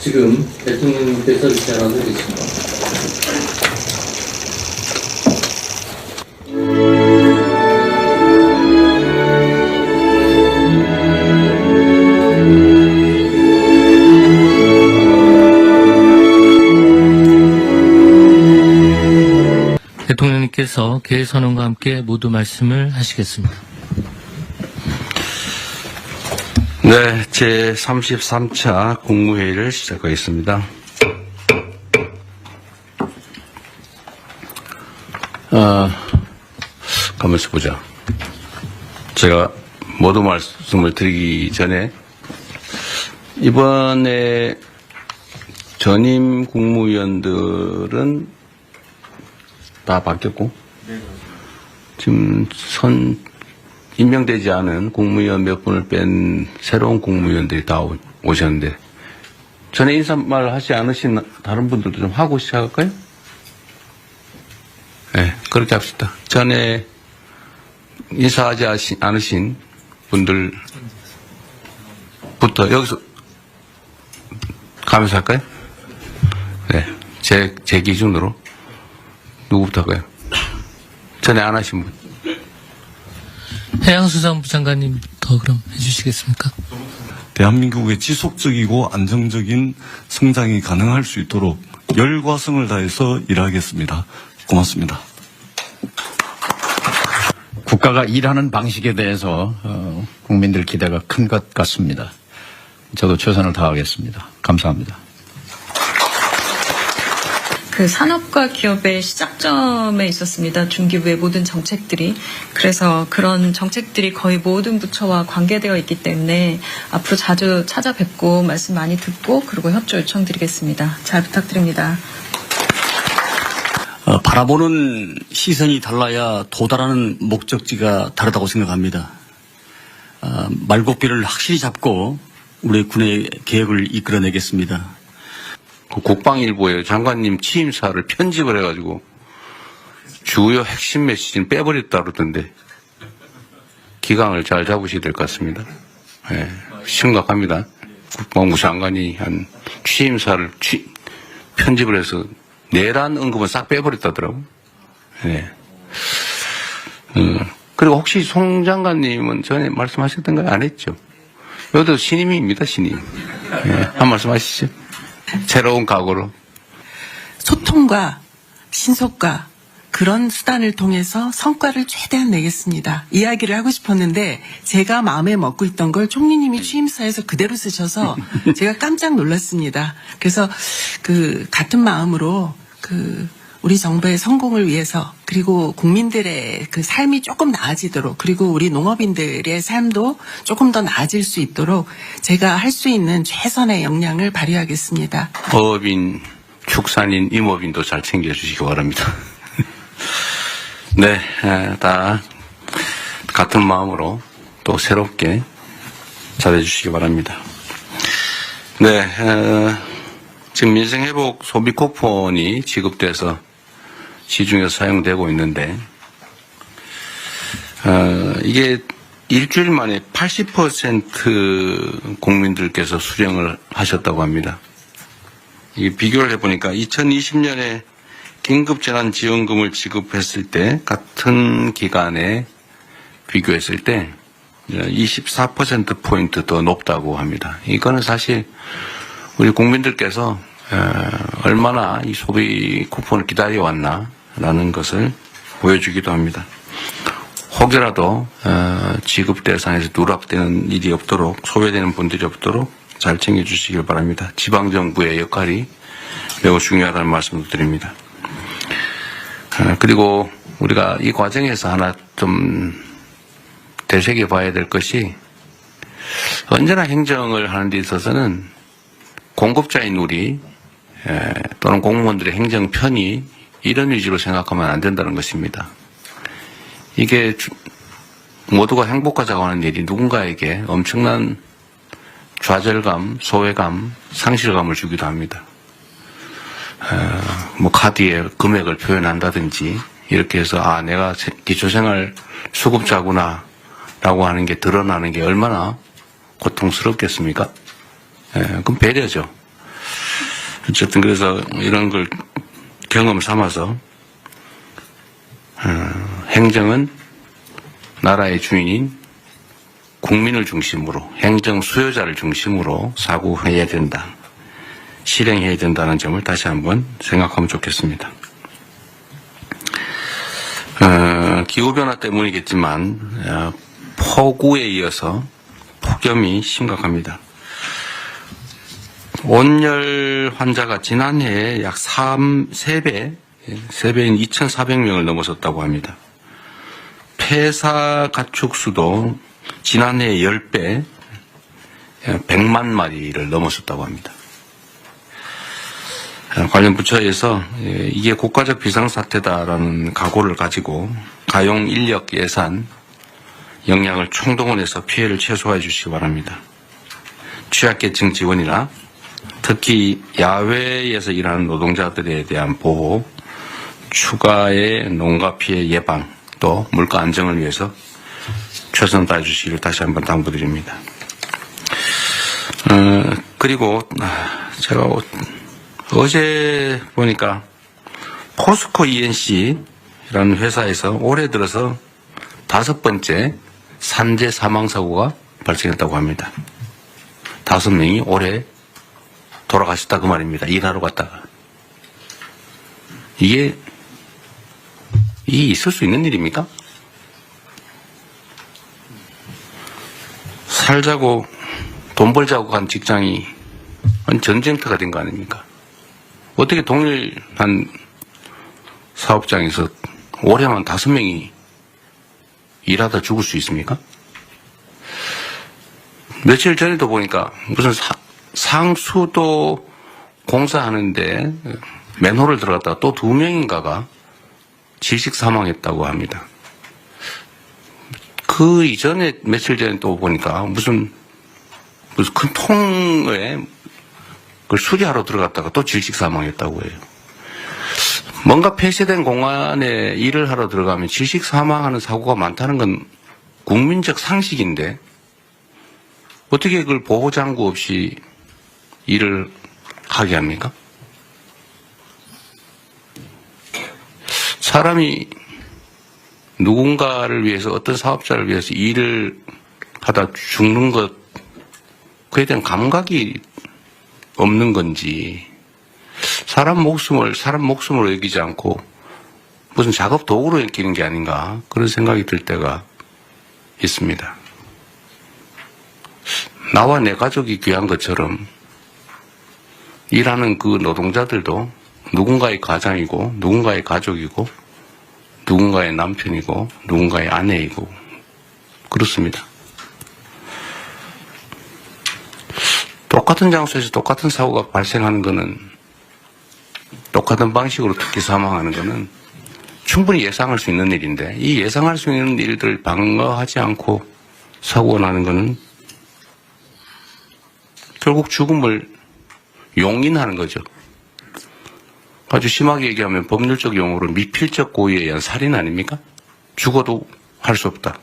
지금 대통령님께서 제안하고 계십니다. 대통령님께서 개선언과 함께 모두 말씀을 하시겠습니다. 네, 제33차 국무회의를 시작하겠습니다. 가만있어 보자. 제가 모두 말씀을 드리기 전에 이번에 전임 국무위원들은 다 바뀌었고 지금 임명되지 않은 국무위원 몇 분을 뺀 새로운 국무위원들이 다 오셨는데 전에 인사말 하지 않으신 다른 분들도 좀 하고 시작할까요? 네, 그렇게 합시다. 전에 인사하지 않으신 분들부터 여기서 가면서 할까요? 네, 제 기준으로 누구부터 할까요? 전에 안 하신 분. 해양수산부 장관님부터 그럼 해주시겠습니까? 대한민국의 지속적이고 안정적인 성장이 가능할 수 있도록 열과 성을 다해서 일하겠습니다. 고맙습니다. 국가가 일하는 방식에 대해서 국민들 기대가 큰 것 같습니다. 저도 최선을 다하겠습니다. 감사합니다. 그 산업과 기업의 시작점에 있었습니다. 중기부의 모든 정책들이. 그래서 그런 정책들이 거의 모든 부처와 관계되어 있기 때문에 앞으로 자주 찾아뵙고 말씀 많이 듣고 그리고 협조 요청드리겠습니다. 잘 부탁드립니다. 바라보는 시선이 달라야 도달하는 목적지가 다르다고 생각합니다. 말고비를 확실히 잡고 우리 군의 계획을 이끌어내겠습니다. 그 국방일보에 장관님 취임사를 편집을 해가지고 주요 핵심 메시지는 빼버렸다 그러던데 기강을 잘 잡으셔야 될 것 같습니다. 네, 심각합니다. 국방부 장관이 한 취임사를 편집을 해서 내란 언급은 싹 빼버렸다더라고. 네. 그리고 혹시 송 장관님은 전에 말씀하셨던가요? 안 했죠? 여기도 신임입니다, 신임. 네, 한 말씀 하시죠. 새로운 각오로. 소통과 신속과 그런 수단을 통해서 성과를 최대한 내겠습니다. 이야기를 하고 싶었는데 제가 마음에 먹고 있던 걸 총리님이 취임사에서 그대로 쓰셔서 제가 깜짝 놀랐습니다. 그래서 같은 마음으로 우리 정부의 성공을 위해서 그리고 국민들의 그 삶이 조금 나아지도록 그리고 우리 농업인들의 삶도 조금 더 나아질 수 있도록 제가 할 수 있는 최선의 역량을 발휘하겠습니다. 어업인, 축산인, 임업인도 잘 챙겨주시기 바랍니다. 네, 다 같은 마음으로 또 새롭게 잘해주시기 바랍니다. 네, 지금 민생회복 소비 쿠폰이 지급돼서 시중에서 사용되고 있는데 이게 일주일 만에 80% 국민들께서 수령을 하셨다고 합니다. 이게 비교를 해보니까 2020년에 긴급재난지원금을 지급했을 때 같은 기간에 비교했을 때 24%포인트 더 높다고 합니다. 이거는 사실 우리 국민들께서 얼마나 이 소비 쿠폰을 기다려왔나라는 것을 보여주기도 합니다. 혹여라도 지급 대상에서 누락되는 일이 없도록 소외되는 분들이 없도록 잘 챙겨주시길 바랍니다. 지방정부의 역할이 매우 중요하다는 말씀을 드립니다. 그리고 우리가 이 과정에서 하나 좀 되새겨봐야 될 것이 언제나 행정을 하는 데 있어서는 공급자인 우리 또는 공무원들의 행정 편의 이런 위주로 생각하면 안 된다는 것입니다. 이게 모두가 행복하자고 하는 일이 누군가에게 엄청난 좌절감, 소외감, 상실감을 주기도 합니다. 뭐 카드에 금액을 표현한다든지 이렇게 해서 내가 기초생활 수급자구나 라고 하는 게 드러나는 게 얼마나 고통스럽겠습니까? 그럼 배려죠. 어쨌든 그래서 이런 걸 경험 삼아서 행정은 나라의 주인인 국민을 중심으로 행정 수요자를 중심으로 사고해야 된다. 실행해야 된다는 점을 다시 한번 생각하면 좋겠습니다. 기후변화 때문이겠지만 폭우에 이어서 폭염이 심각합니다. 온열 환자가 지난해에 약 3배인 2,400명을 넘어섰다고 합니다. 폐사 가축수도 지난해 10배, 100만 마리를 넘어섰다고 합니다. 관련 부처에서 이게 국가적 비상사태다라는 각오를 가지고 가용 인력 예산, 역량을 총동원해서 피해를 최소화해 주시기 바랍니다. 취약계층 지원이나 특히 야외에서 일하는 노동자들에 대한 보호, 추가의 농가 피해 예방, 또 물가 안정을 위해서 최선을 다해 주시기를 다시 한번 당부드립니다. 그리고 제가 어제 보니까 포스코 ENC라는 회사에서 올해 들어서 5번째 산재 사망사고가 발생했다고 합니다. 5명이 올해 돌아가셨다 그 말입니다. 일하러 갔다가. 이게 있을 수 있는 일입니까? 살자고 돈 벌자고 간 직장이 전쟁터가 된 거 아닙니까? 어떻게 동일한 사업장에서 올해만 5명이 일하다 죽을 수 있습니까? 며칠 전에도 보니까 무슨 상수도 공사하는데 맨홀을 들어갔다가 또 2명인가가 질식 사망했다고 합니다. 그 이전에 며칠 전에 또 보니까 무슨 큰 통에 그걸 수리하러 들어갔다가 또 질식 사망했다고 해요. 뭔가 폐쇄된 공간에 일을 하러 들어가면 질식 사망하는 사고가 많다는 건 국민적 상식인데 어떻게 그걸 보호장구 없이 일을 하게 합니까? 사람이 누군가를 위해서 어떤 사업자를 위해서 일을 하다 죽는 것 그에 대한 감각이 없는 건지 사람 목숨으로 여기지 않고 무슨 작업 도구로 여기는 게 아닌가 그런 생각이 들 때가 있습니다. 나와 내 가족이 귀한 것처럼 일하는 그 노동자들도 누군가의 가장이고 누군가의 가족이고 누군가의 남편이고 누군가의 아내이고 그렇습니다. 똑같은 장소에서 똑같은 사고가 발생하는 것은 똑같은 방식으로 특히 사망하는 것은 충분히 예상할 수 있는 일인데 이 예상할 수 있는 일들을 방어하지 않고 사고가 나는 것은 결국 죽음을 용인하는 거죠. 아주 심하게 얘기하면 법률적 용어로 미필적 고의에 의한 살인 아닙니까? 죽어도 할 수 없다.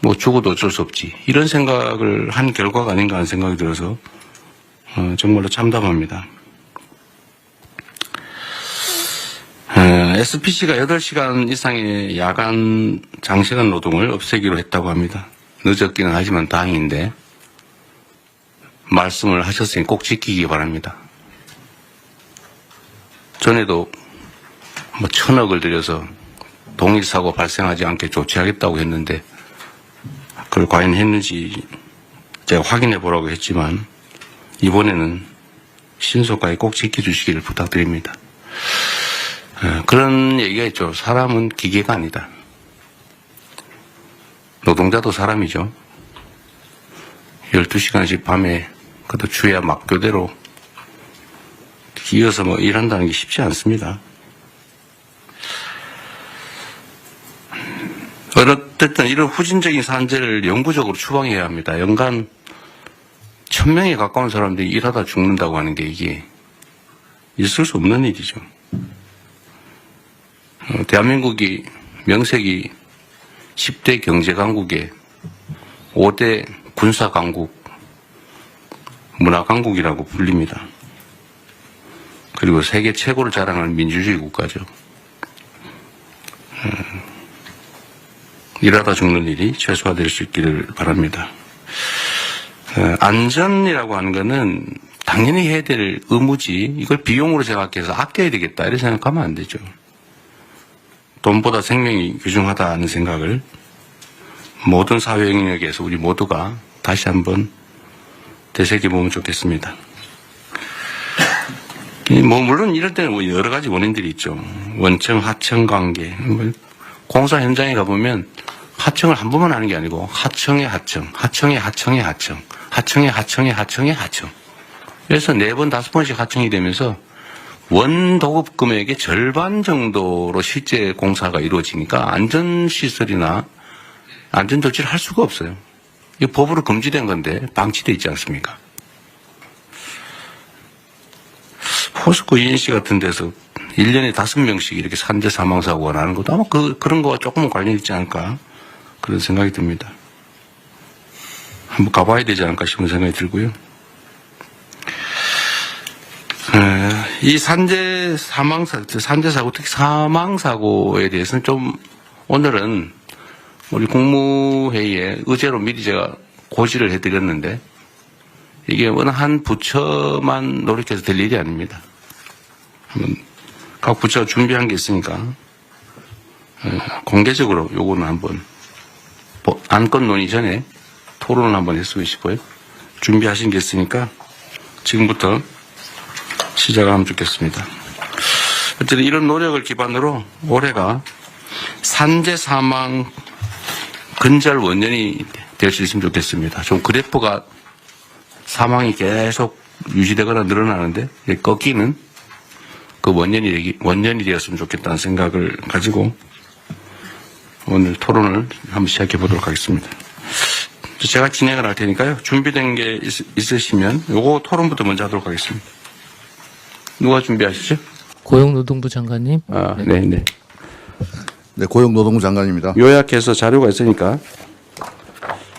뭐 죽어도 어쩔 수 없지. 이런 생각을 한 결과가 아닌가 하는 생각이 들어서 정말로 참담합니다. SPC가 8시간 이상의 야간 장시간 노동을 없애기로 했다고 합니다. 늦었기는 하지만 다행인데 말씀을 하셨으니 꼭 지키기 바랍니다. 전에도 1,000억을 들여서 동일사고 발생하지 않게 조치하겠다고 했는데 그걸 과연 했는지 제가 확인해 보라고 했지만 이번에는 신속하게 꼭 지켜주시기를 부탁드립니다. 그런 얘기가 있죠. 사람은 기계가 아니다. 노동자도 사람이죠. 12시간씩 밤에 그것도 주야 막교대로 이어서 일한다는 게 쉽지 않습니다. 어쨌든 이런 후진적인 산재를 영구적으로 추방해야 합니다. 연간 1,000명에 가까운 사람들이 일하다 죽는다고 하는 게 이게 있을 수 없는 일이죠. 대한민국이 명색이 10대 경제강국에 5대 군사강국, 문화강국이라고 불립니다. 그리고 세계 최고를 자랑하는 민주주의 국가죠. 일하다 죽는 일이 최소화될 수 있기를 바랍니다. 안전이라고 하는 거는 당연히 해야 될 의무지, 이걸 비용으로 생각해서 아껴야 되겠다 이렇게 생각하면 안 되죠. 돈보다 생명이 귀중하다는 생각을 모든 사회 영역에서 우리 모두가 다시 한번 되새겨보면 좋겠습니다. 물론 이럴 때는 여러 가지 원인들이 있죠. 원청, 하청 관계. 공사 현장에 가보면 하청을 한 번만 하는 게 아니고 하청의 하청, 하청의 하청의 하청, 하청의 하청의 하청의 하청. 그래서 4번, 5번씩 하청이 되면서 원도급 금액의 절반 정도로 실제 공사가 이루어지니까 안전시설이나 안전조치를 할 수가 없어요. 이 법으로 금지된 건데 방치되어 있지 않습니까? 포스코 ENC 같은 데서 1년에 5명씩 이렇게 산재 사망사고가 나는 것도 아마 그런 거와 조금은 관련이 있지 않을까 그런 생각이 듭니다. 한번 가봐야 되지 않을까 싶은 생각이 들고요. 이 산재 사고, 특히 사망사고에 대해서는 좀 오늘은 우리 국무회의에 의제로 미리 제가 고지를 해드렸는데 이게 어느 한 부처만 노력해서 될 일이 아닙니다. 각 부처가 준비한 게 있으니까 공개적으로 요거는 한번 안건 논의 전에 토론을 한번 했으면 싶어요. 준비하신 게 있으니까 지금부터 시작을 하면 좋겠습니다. 어쨌든 이런 노력을 기반으로 올해가 산재 사망 근절 원년이 될 수 있으면 좋겠습니다. 좀 그래프가 사망이 계속 유지되거나 늘어나는데 꺾이는 그 원년이 되었으면 좋겠다는 생각을 가지고 오늘 토론을 한번 시작해 보도록 하겠습니다. 제가 진행을 할 테니까요. 준비된 게 있으시면 요거 토론부터 먼저 하도록 하겠습니다. 누가 준비하시죠? 고용노동부 장관님. 네네. 네, 고용노동부 장관입니다. 요약해서 자료가 있으니까.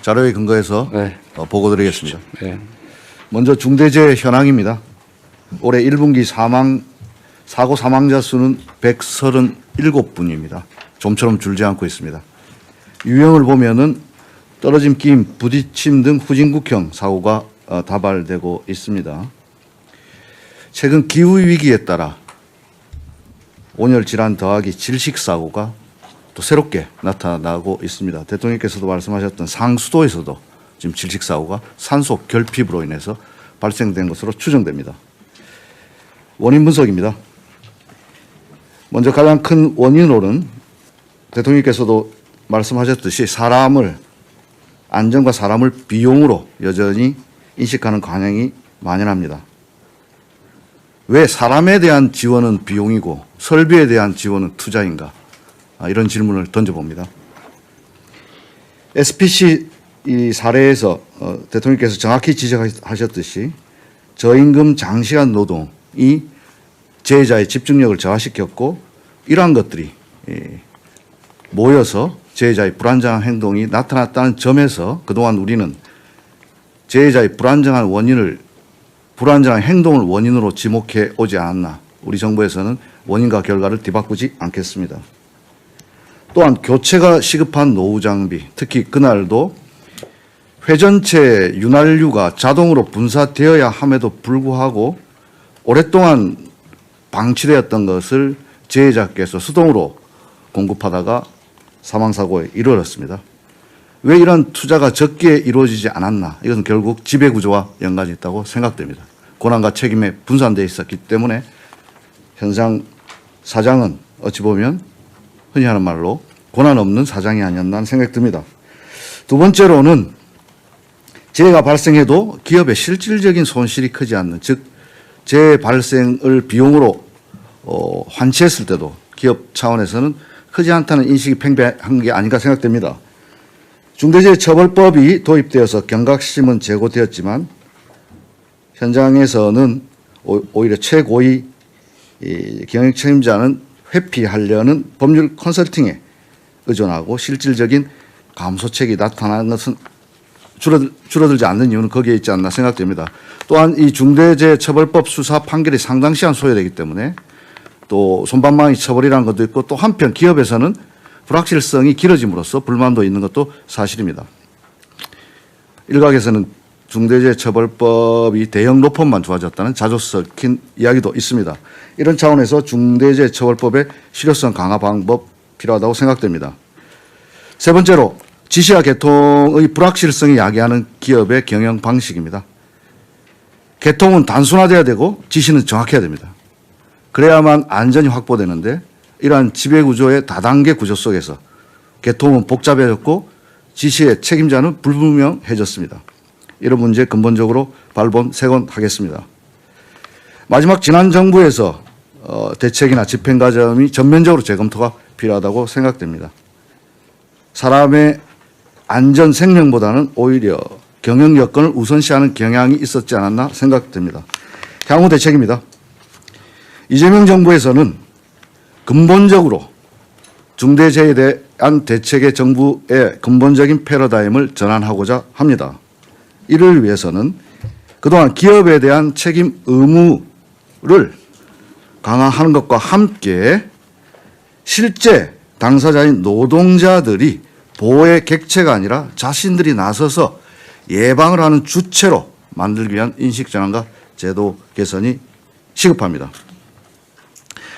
자료에 근거해서 네. 보고드리겠습니다. 네. 먼저 중대재해 현황입니다. 올해 1분기 사고 사망자 수는 137분입니다. 좀처럼 줄지 않고 있습니다. 유형을 보면은 떨어짐, 끼임, 부딪힘 등 후진국형 사고가 다발되고 있습니다. 최근 기후위기에 따라 온열 질환 더하기 질식 사고가 또 새롭게 나타나고 있습니다. 대통령께서도 말씀하셨던 상수도에서도 지금 질식 사고가 산소 결핍으로 인해서 발생된 것으로 추정됩니다. 원인 분석입니다. 먼저 가장 큰 원인으로는 대통령께서도 말씀하셨듯이 안전과 사람을 비용으로 여전히 인식하는 관행이 만연합니다. 왜 사람에 대한 지원은 비용이고 설비에 대한 지원은 투자인가? 이런 질문을 던져봅니다. SPC 이 사례에서 대통령께서 정확히 지적하셨듯이 저임금 장시간 노동이 재해자의 집중력을 저하시켰고 이러한 것들이 모여서 재해자의 불안정한 행동이 나타났다는 점에서 그동안 우리는 재해자의 불안정한 행동을 원인으로 지목해 오지 않았나. 우리 정부에서는 원인과 결과를 뒤바꾸지 않겠습니다. 또한 교체가 시급한 노후 장비, 특히 그날도 회전체 윤활유가 자동으로 분사되어야 함에도 불구하고 오랫동안 방치되었던 것을 재해자께서 수동으로 공급하다가 사망사고에 이르렀습니다. 왜 이런 투자가 적게 이루어지지 않았나? 이것은 결국 지배구조와 연관이 있다고 생각됩니다. 권한과 책임에 분산되어 있었기 때문에 현상 사장은 어찌 보면 흔히 하는 말로 권한 없는 사장이 아니었나 하는 생각이 듭니다. 두 번째로는 재해가 발생해도 기업의 실질적인 손실이 크지 않는, 즉 재해 발생을 비용으로 환치했을 때도 기업 차원에서는 크지 않다는 인식이 팽배한 게 아닌가 생각됩니다. 중대재해처벌법이 도입되어서 경각심은 제고되었지만 현장에서는 오히려 최고위 경영 책임자는 회피하려는 법률 컨설팅에 의존하고 실질적인 감소책이 나타나는 것은 줄어들지 않는 이유는 거기에 있지 않나 생각됩니다. 또한 이 중대재해처벌법 수사 판결이 상당 시간 소요되기 때문에 또 솜방망이 처벌이라는 것도 있고 또 한편 기업에서는 불확실성이 길어짐으로써 불만도 있는 것도 사실입니다. 일각에서는 중대재해처벌법이 대형 로펌만 좋아졌다는 자주 섞인 이야기도 있습니다. 이런 차원에서 중대재해처벌법의 실효성 강화 방법 필요하다고 생각됩니다. 세 번째로 지시와 개통의 불확실성이 야기하는 기업의 경영 방식입니다. 개통은 단순화돼야 되고 지시는 정확해야 됩니다. 그래야만 안전이 확보되는데 이러한 지배구조의 다단계 구조 속에서 개통은 복잡해졌고 지시의 책임자는 불분명해졌습니다. 이런 문제 근본적으로 발본색원 하겠습니다. 마지막 지난 정부에서 대책이나 집행 과정이 전면적으로 재검토가 필요하다고 생각됩니다. 사람의 안전 생명보다는 오히려 경영 여건을 우선시하는 경향이 있었지 않았나 생각됩니다. 향후 대책입니다. 이재명 정부에서는 근본적으로 중대재해에 대한 대책의 정부의 근본적인 패러다임을 전환하고자 합니다. 이를 위해서는 그동안 기업에 대한 책임 의무를 강화하는 것과 함께 실제 당사자인 노동자들이 보호의 객체가 아니라 자신들이 나서서 예방을 하는 주체로 만들기 위한 인식 전환과 제도 개선이 시급합니다.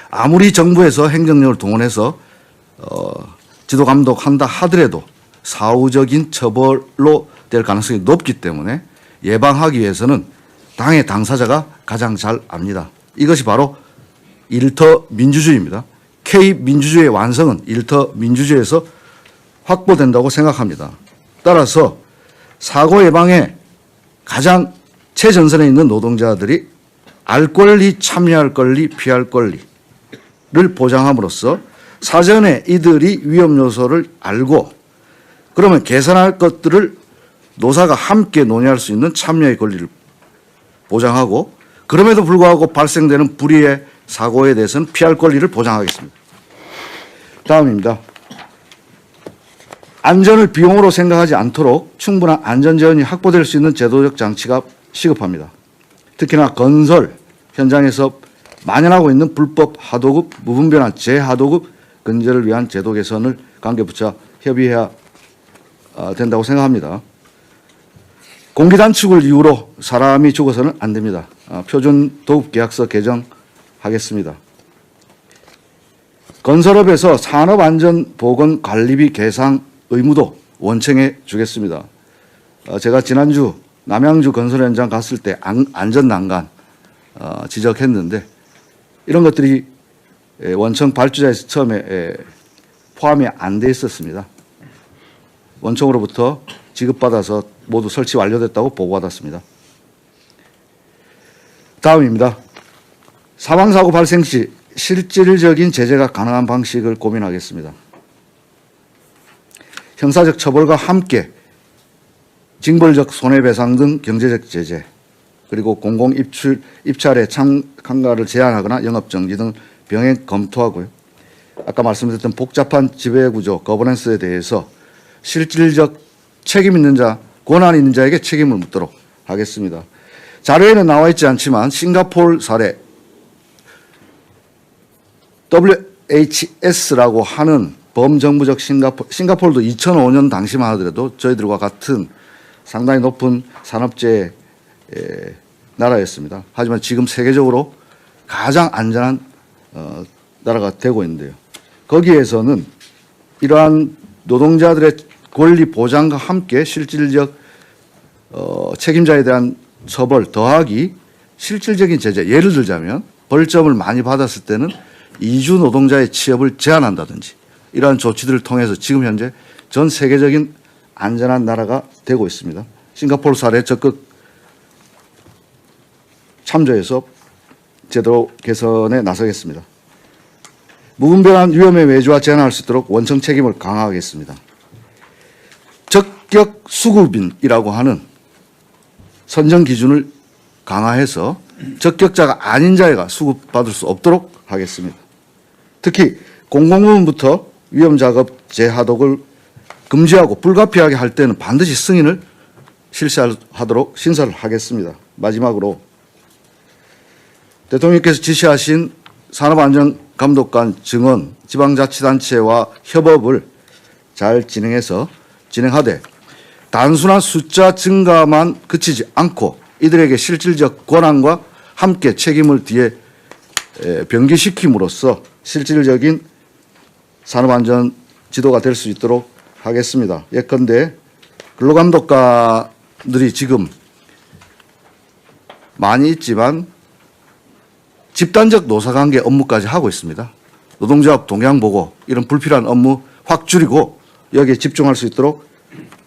아무리 정부에서 행정력을 동원해서 지도 감독한다 하더라도 사후적인 처벌로 될 가능성이 높기 때문에 예방하기 위해서는 당의 당사자가 가장 잘 압니다. 이것이 바로 일터 민주주의입니다. K민주주의의 완성은 일터 민주주의에서 확보된다고 생각합니다. 따라서 사고 예방에 가장 최전선에 있는 노동자들이 알 권리, 참여할 권리, 피할 권리를 보장함으로써 사전에 이들이 위험 요소를 알고 그러면 개선할 것들을 노사가 함께 논의할 수 있는 참여의 권리를 보장하고 그럼에도 불구하고 발생되는 불의의 사고에 대해서는 피할 권리를 보장하겠습니다. 다음입니다. 안전을 비용으로 생각하지 않도록 충분한 안전재원이 확보될 수 있는 제도적 장치가 시급합니다. 특히나 건설 현장에서 만연하고 있는 불법 하도급, 무분별한 재하도급 근절을 위한 제도 개선을 관계부처와 협의해야 된다고 생각합니다. 공기 단축을 이유로 사람이 죽어서는 안 됩니다. 표준도급계약서 개정하겠습니다. 건설업에서 산업안전보건관리비 계상 의무도 원청해 주겠습니다. 제가 지난주 남양주 건설 현장 갔을 때 안전난간 지적했는데 이런 것들이 원청 발주자에서 처음에 포함이 안 돼 있었습니다. 원청으로부터 지급받아서 모두 설치 완료됐다고 보고받았습니다. 다음입니다. 사망사고 발생 시 실질적인 제재가 가능한 방식을 고민하겠습니다. 형사적 처벌과 함께 징벌적 손해배상 등 경제적 제재 그리고 공공입찰의 참가를 제한하거나 영업정지 등 병행 검토하고요. 아까 말씀드렸던 복잡한 지배구조 거버넌스에 대해서 실질적 책임 있는 자, 권한 있는 자에게 책임을 묻도록 하겠습니다. 자료에는 나와 있지 않지만 싱가포르 사례 WHS라고 하는 범정부적 싱가포르도 2005년 당시만 하더라도 저희들과 같은 상당히 높은 산업재해 나라였습니다. 하지만 지금 세계적으로 가장 안전한 나라가 되고 있는데요. 거기에서는 이러한 노동자들의 권리 보장과 함께 실질적 책임자에 대한 처벌 더하기 실질적인 제재, 예를 들자면 벌점을 많이 받았을 때는 이주 노동자의 취업을 제한한다든지 이러한 조치들을 통해서 지금 현재 전 세계적인 안전한 나라가 되고 있습니다. 싱가포르 사례 적극 참조해서 제도 개선에 나서겠습니다. 무분별한 위험의 외주화 제한할 수 있도록 원청 책임을 강화하겠습니다. 적격 수급인이라고 하는 선정 기준을 강화해서 적격자가 아닌 자가 수급받을 수 없도록 하겠습니다. 특히 공공부문부터 위험작업 재하독을 금지하고 불가피하게 할 때는 반드시 승인을 실시하도록 신설을 하겠습니다. 마지막으로 대통령께서 지시하신 산업안전감독관 증언 지방자치단체와 협업을 잘 진행하되 단순한 숫자 증가만 그치지 않고 이들에게 실질적 권한과 함께 책임을 뒤에 병기시킴으로써 실질적인 산업안전 지도가 될 수 있도록 하겠습니다. 예컨대 근로감독관들이 지금 많이 있지만 집단적 노사관계 업무까지 하고 있습니다. 노동조합 동향 보고 이런 불필요한 업무 확 줄이고 여기에 집중할 수 있도록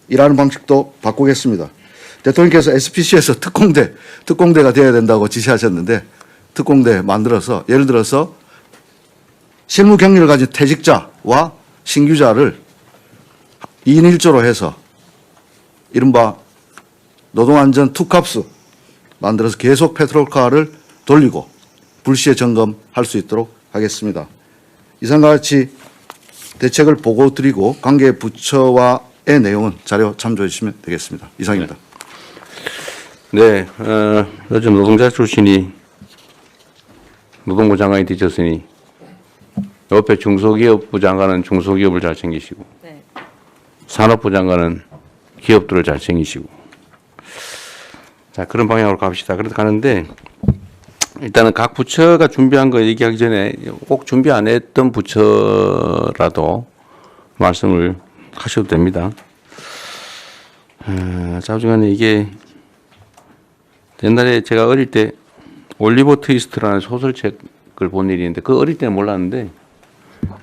일하는 방식도 바꾸겠습니다. 대통령께서 SPC에서 특공대가 되어야 된다고 지시하셨는데 특공대 만들어서 예를 들어서 실무 경력을 가진 퇴직자와 신규자를 2인 1조로 해서 이른바 노동안전 투캅스 만들어서 계속 페트롤카를 돌리고 불시에 점검할 수 있도록 하겠습니다. 이상과 같이 대책을 보고 드리고 관계 부처와의 내용은 자료 참조해 주시면 되겠습니다. 이상입니다. 네, 요즘 노동자 출신이 노동부 장관이 되셨으니 옆에 중소기업부 장관은 중소기업을 잘 챙기시고 네. 산업부 장관은 기업들을 잘 챙기시고 자 그런 방향으로 갑시다. 그래서 가는데 일단은 각 부처가 준비한 거 얘기하기 전에 꼭 준비 안 했던 부처라도 말씀을 하셔도 됩니다. 자주간에 이게 옛날에 제가 어릴 때 올리버 트위스트라는 소설책을 본 일이 있는데 그 어릴 때는 몰랐는데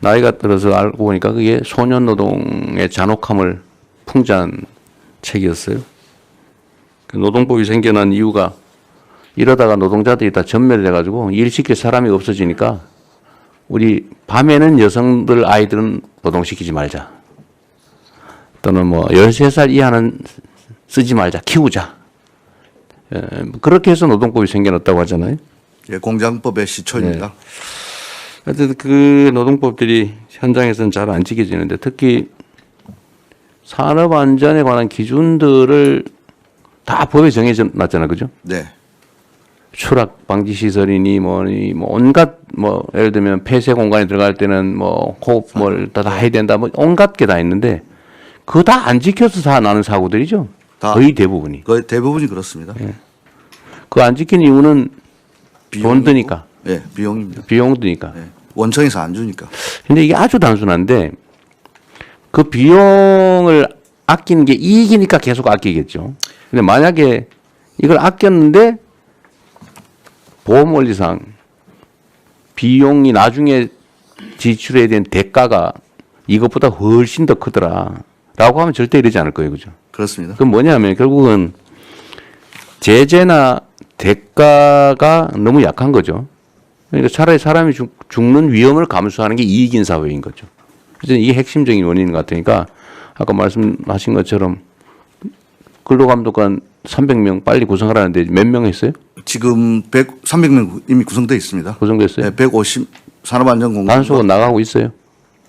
나이가 들어서 알고 보니까 그게 소년 노동의 잔혹함을 풍자한 책이었어요. 그 노동법이 생겨난 이유가 이러다가 노동자들이 다 전멸해가지고 일 시킬 사람이 없어지니까 우리 밤에는 여성들 아이들은 노동시키지 말자. 또는 뭐 13살 이하는 쓰지 말자. 키우자. 그렇게 해서 노동법이 생겨났다고 하잖아요. 예, 공장법의 시초입니다. 네. 하여튼 그 노동법들이 현장에서는 잘 안 지켜지는데 특히 산업안전에 관한 기준들을 다 법에 정해져 놨잖아요. 그죠? 네. 추락 방지 시설이니 뭐 온갖 뭐 예를 들면 폐쇄 공간에 들어갈 때는 뭐 호흡을 다 해야 된다 뭐 온갖 게 다 있는데 그거 다 안 지켜서 다 나는 사고들이죠. 거의 대부분이. 거의 대부분이 그렇습니다. 예. 그거 안 지킨 이유는 돈 드니까. 예, 비용입니다. 비용 드니까. 예, 원청에서 안 주니까. 근데 이게 아주 단순한데 그 비용을 아끼는 게 이익이니까 계속 아끼겠죠. 근데 만약에 이걸 아꼈는데 보험 원리상 비용이 나중에 지출해야 되는 대가가 이것보다 훨씬 더 크더라라고 하면 절대 이러지 않을 거예요. 그죠? 그렇습니다. 그건 뭐냐면 결국은 제재나 대가가 너무 약한 거죠. 그러니까 차라리 사람이 죽는 위험을 감수하는 게 이익인 사회인 거죠. 그래서 이게 핵심적인 원인인 것 같으니까 아까 말씀하신 것처럼 근로감독관 300명 빨리 구성하라는데 몇 명 했어요? 지금 300명 이미 구성되어 있습니다. 구성됐어요? 네, 150 산업안전공단 단속은 나가고 있어요?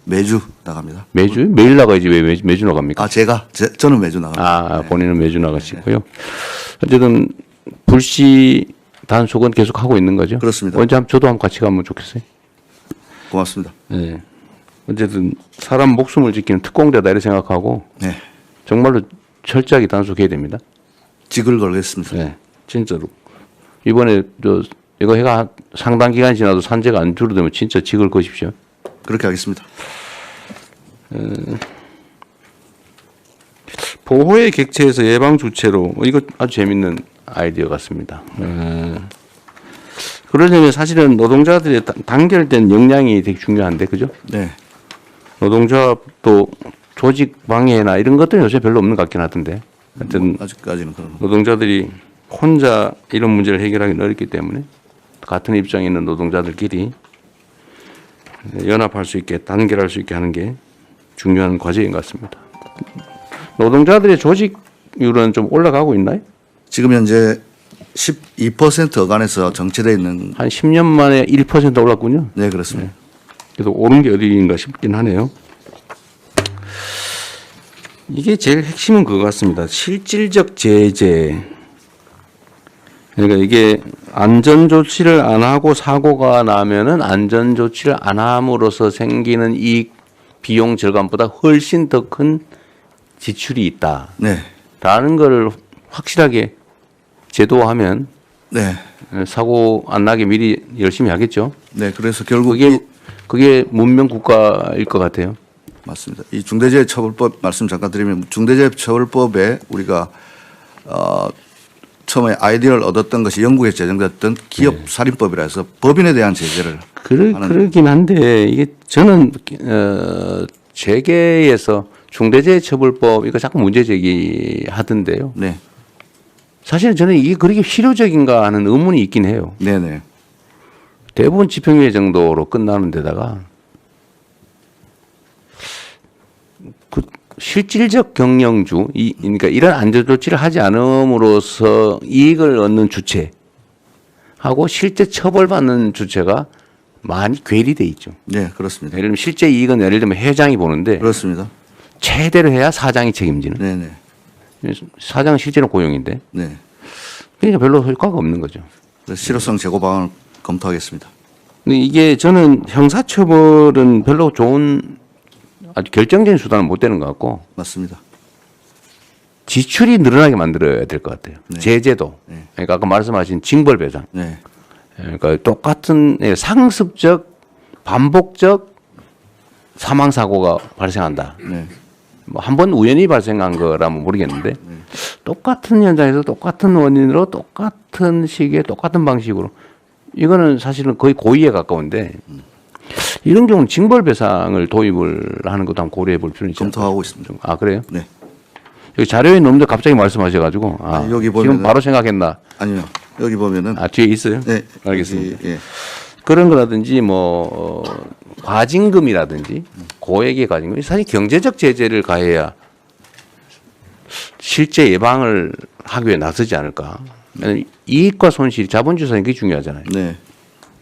매주 나갑니다. 매주? 매일 나가야지 왜 매주 나갑니까? 아, 저는 매주 나갑니다. 아, 본인은 매주 나가시고요. 어쨌든 불시 단속은 계속 하고 있는 거죠? 그렇습니다. 언제 저도 한번 같이 가면 좋겠어요. 고맙습니다. 네. 어쨌든 사람 목숨을 지키는 특공대다 이렇게 생각하고 네. 정말로 철저하게 단속해야 됩니다. 직을 걸겠습니다. 네, 진짜로. 이번에 이거 해가 상당 기간 지나도 산재가 안 줄어들면 진짜 직을 거십시오. 그렇게 하겠습니다. 보호의 객체에서 예방 주체로 이거 아주 재밌는 아이디어 같습니다. 그러려면 사실은 노동자들의 단결된 역량이 되게 중요한데 그죠? 네. 노동조합도 조직 방해나 이런 것들은 요새 별로 없는 것 같긴 하던데. 하여튼 아직까지는 그런. 노동자들이 혼자 이런 문제를 해결하기는 어렵기 때문에 같은 입장에 있는 노동자들끼리 연합할 수 있게 단결할 수 있게 하는 게 중요한 과제인 것 같습니다. 노동자들의 조직률은 좀 올라가고 있나요? 지금 현재 12% 어간에서 정체되어 있는. 한 10년 만에 1% 올랐군요. 네, 그렇습니다. 그래서 오른 게 어디인가 싶긴 하네요. 이게 제일 핵심은 그거 같습니다. 실질적 제재. 그러니까 이게 안전조치를 안 하고 사고가 나면은 안전조치를 안 함으로써 생기는 이익 비용 절감보다 훨씬 더 큰 지출이 있다. 네. 라는 걸 확실하게 제도화하면 네. 사고 안 나게 미리 열심히 하겠죠. 네. 그래서 결국 그게 문명 국가일 것 같아요. 맞습니다. 이 중대재해처벌법 말씀 잠깐 드리면 중대재해처벌법에 우리가 처음에 아이디어를 얻었던 것이 영국에 제정됐던 기업살인법이라 해서 법인에 대한 제재를 그러긴 한데 이게 저는 재계에서 중대재해처벌법 이거 자꾸 문제 제기하던데요. 네. 사실은 저는 이게 그렇게 실효적인가 하는 의문이 있긴 해요. 네네. 대부분 집행유예 정도로 끝나는 데다가 그 실질적 경영주, 그러니까 이런 안전조치를 하지 않음으로써 이익을 얻는 주체하고 실제 처벌받는 주체가 많이 괴리돼 있죠. 네, 그렇습니다. 예를 들면 실제 이익은 예를 들면 회장이 보는데 그렇습니다. 최대로 해야 사장이 책임지는. 네네. 사장은 실제로 고용인데. 네. 그러니까 별로 효과가 없는 거죠. 그래서 실효성 제고 방안을 검토하겠습니다. 근데 이게 저는 형사처벌은 별로 좋은 아주 결정적인 수단은 못 되는 것 같고 맞습니다. 지출이 늘어나게 만들어야 될 것 같아요. 네. 제재도. 네. 그러니까 아까 말씀하신 징벌배상. 네. 그러니까 똑같은 상습적 반복적 사망 사고가 발생한다. 네. 뭐 한 번 우연히 발생한 거라면 모르겠는데 똑같은 현장에서 똑같은 원인으로 똑같은 시기에 똑같은 방식으로 이거는 사실은 거의 고의에 가까운데 이런 경우는 징벌배상을 도입을 하는 것도 한번 고려해 볼 필요는 있죠. 검토하고 있습니다. 아 그래요? 네. 여기 자료에 넣는데 갑자기 말씀하셔가지고 여기 지금 바로 생각했나? 아니요. 여기 보면은 뒤에 있어요? 네. 알겠습니다. 여기, 예. 그런 거라든지 뭐 과징금이라든지 고액의 과징금 사실 경제적 제재를 가해야 실제 예방을 하기 위해 나서지 않을까. 이익과 손실, 자본주의사는 그게 중요하잖아요. 네.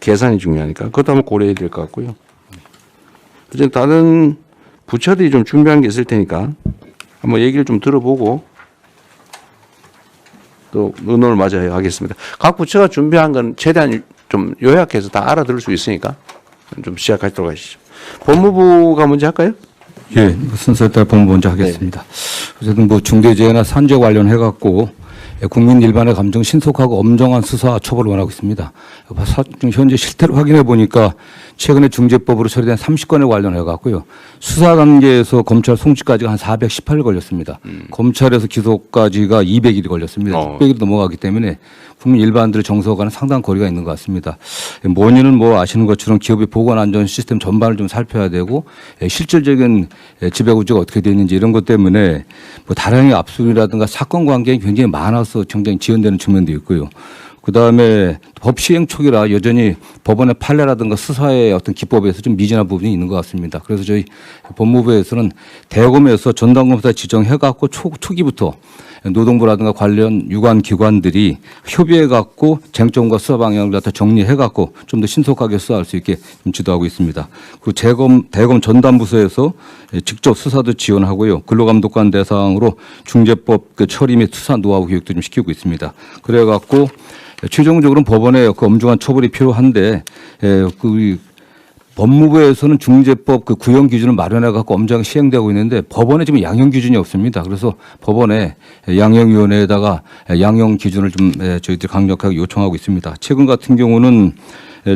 계산이 중요하니까 그것도 한번 고려해야 될 것 같고요. 이제 다른 부처들이 좀 준비한 게 있을 테니까 한번 얘기를 좀 들어보고 또 의논을 마저 하겠습니다. 각 부처가 준비한 건 최대한 좀 요약해서 다 알아들을 수 있으니까 좀 시작하도록 하시죠. 법무부가 먼저 할까요? 예, 순서에 따라 법무부 먼저 하겠습니다. 어쨌든 뭐 중대재해나 산재 관련해 갖고 국민 일반의 감정 신속하고 엄정한 수사 처벌을 원하고 있습니다. 현재 실태를 확인해 보니까 최근에 중재법으로 처리된 30건에 관련해 갖고요. 수사 단계에서 검찰 송치까지가 한 418일 걸렸습니다. 검찰에서 기소까지가 200일이 걸렸습니다. 600일이 넘어가기 때문에 국민 일반들의 정서와는 상당한 거리가 있는 것 같습니다. 원인은 뭐 아시는 것처럼 기업의 보건 안전 시스템 전반을 좀 살펴야 되고 실질적인 지배구조가 어떻게 되어 있는지 이런 것 때문에 뭐 다량의 압수이라든가 사건 관계가 굉장히 많아서 굉장히 지연되는 측면도 있고요. 그다음에 법 시행 초기라 여전히 법원의 판례라든가 수사의 어떤 기법에서 좀 미진한 부분이 있는 것 같습니다. 그래서 저희 법무부에서는 대검에서 전담검사 지정해갖고 초기부터 노동부라든가 관련 유관 기관들이 협의해갖고 쟁점과 수사 방향을 갖다 정리해갖고 좀 더 신속하게 수사할 수 있게 좀 지도하고 있습니다. 그리고 대검 전담부서에서 직접 수사도 지원하고요. 근로감독관 대상으로 중재법 처리 및 수사 노하우 교육도 좀 시키고 있습니다. 그래갖고 최종적으로는 법원의 그 엄중한 처벌이 필요한데 법무부에서는 중재법 그 구형 기준을 마련해 갖고 엄정하게 시행되고 있는데 법원에 지금 양형 기준이 없습니다. 그래서 법원에 양형위원회에다가 양형 기준을 좀 저희들이 강력하게 요청하고 있습니다. 최근 같은 경우는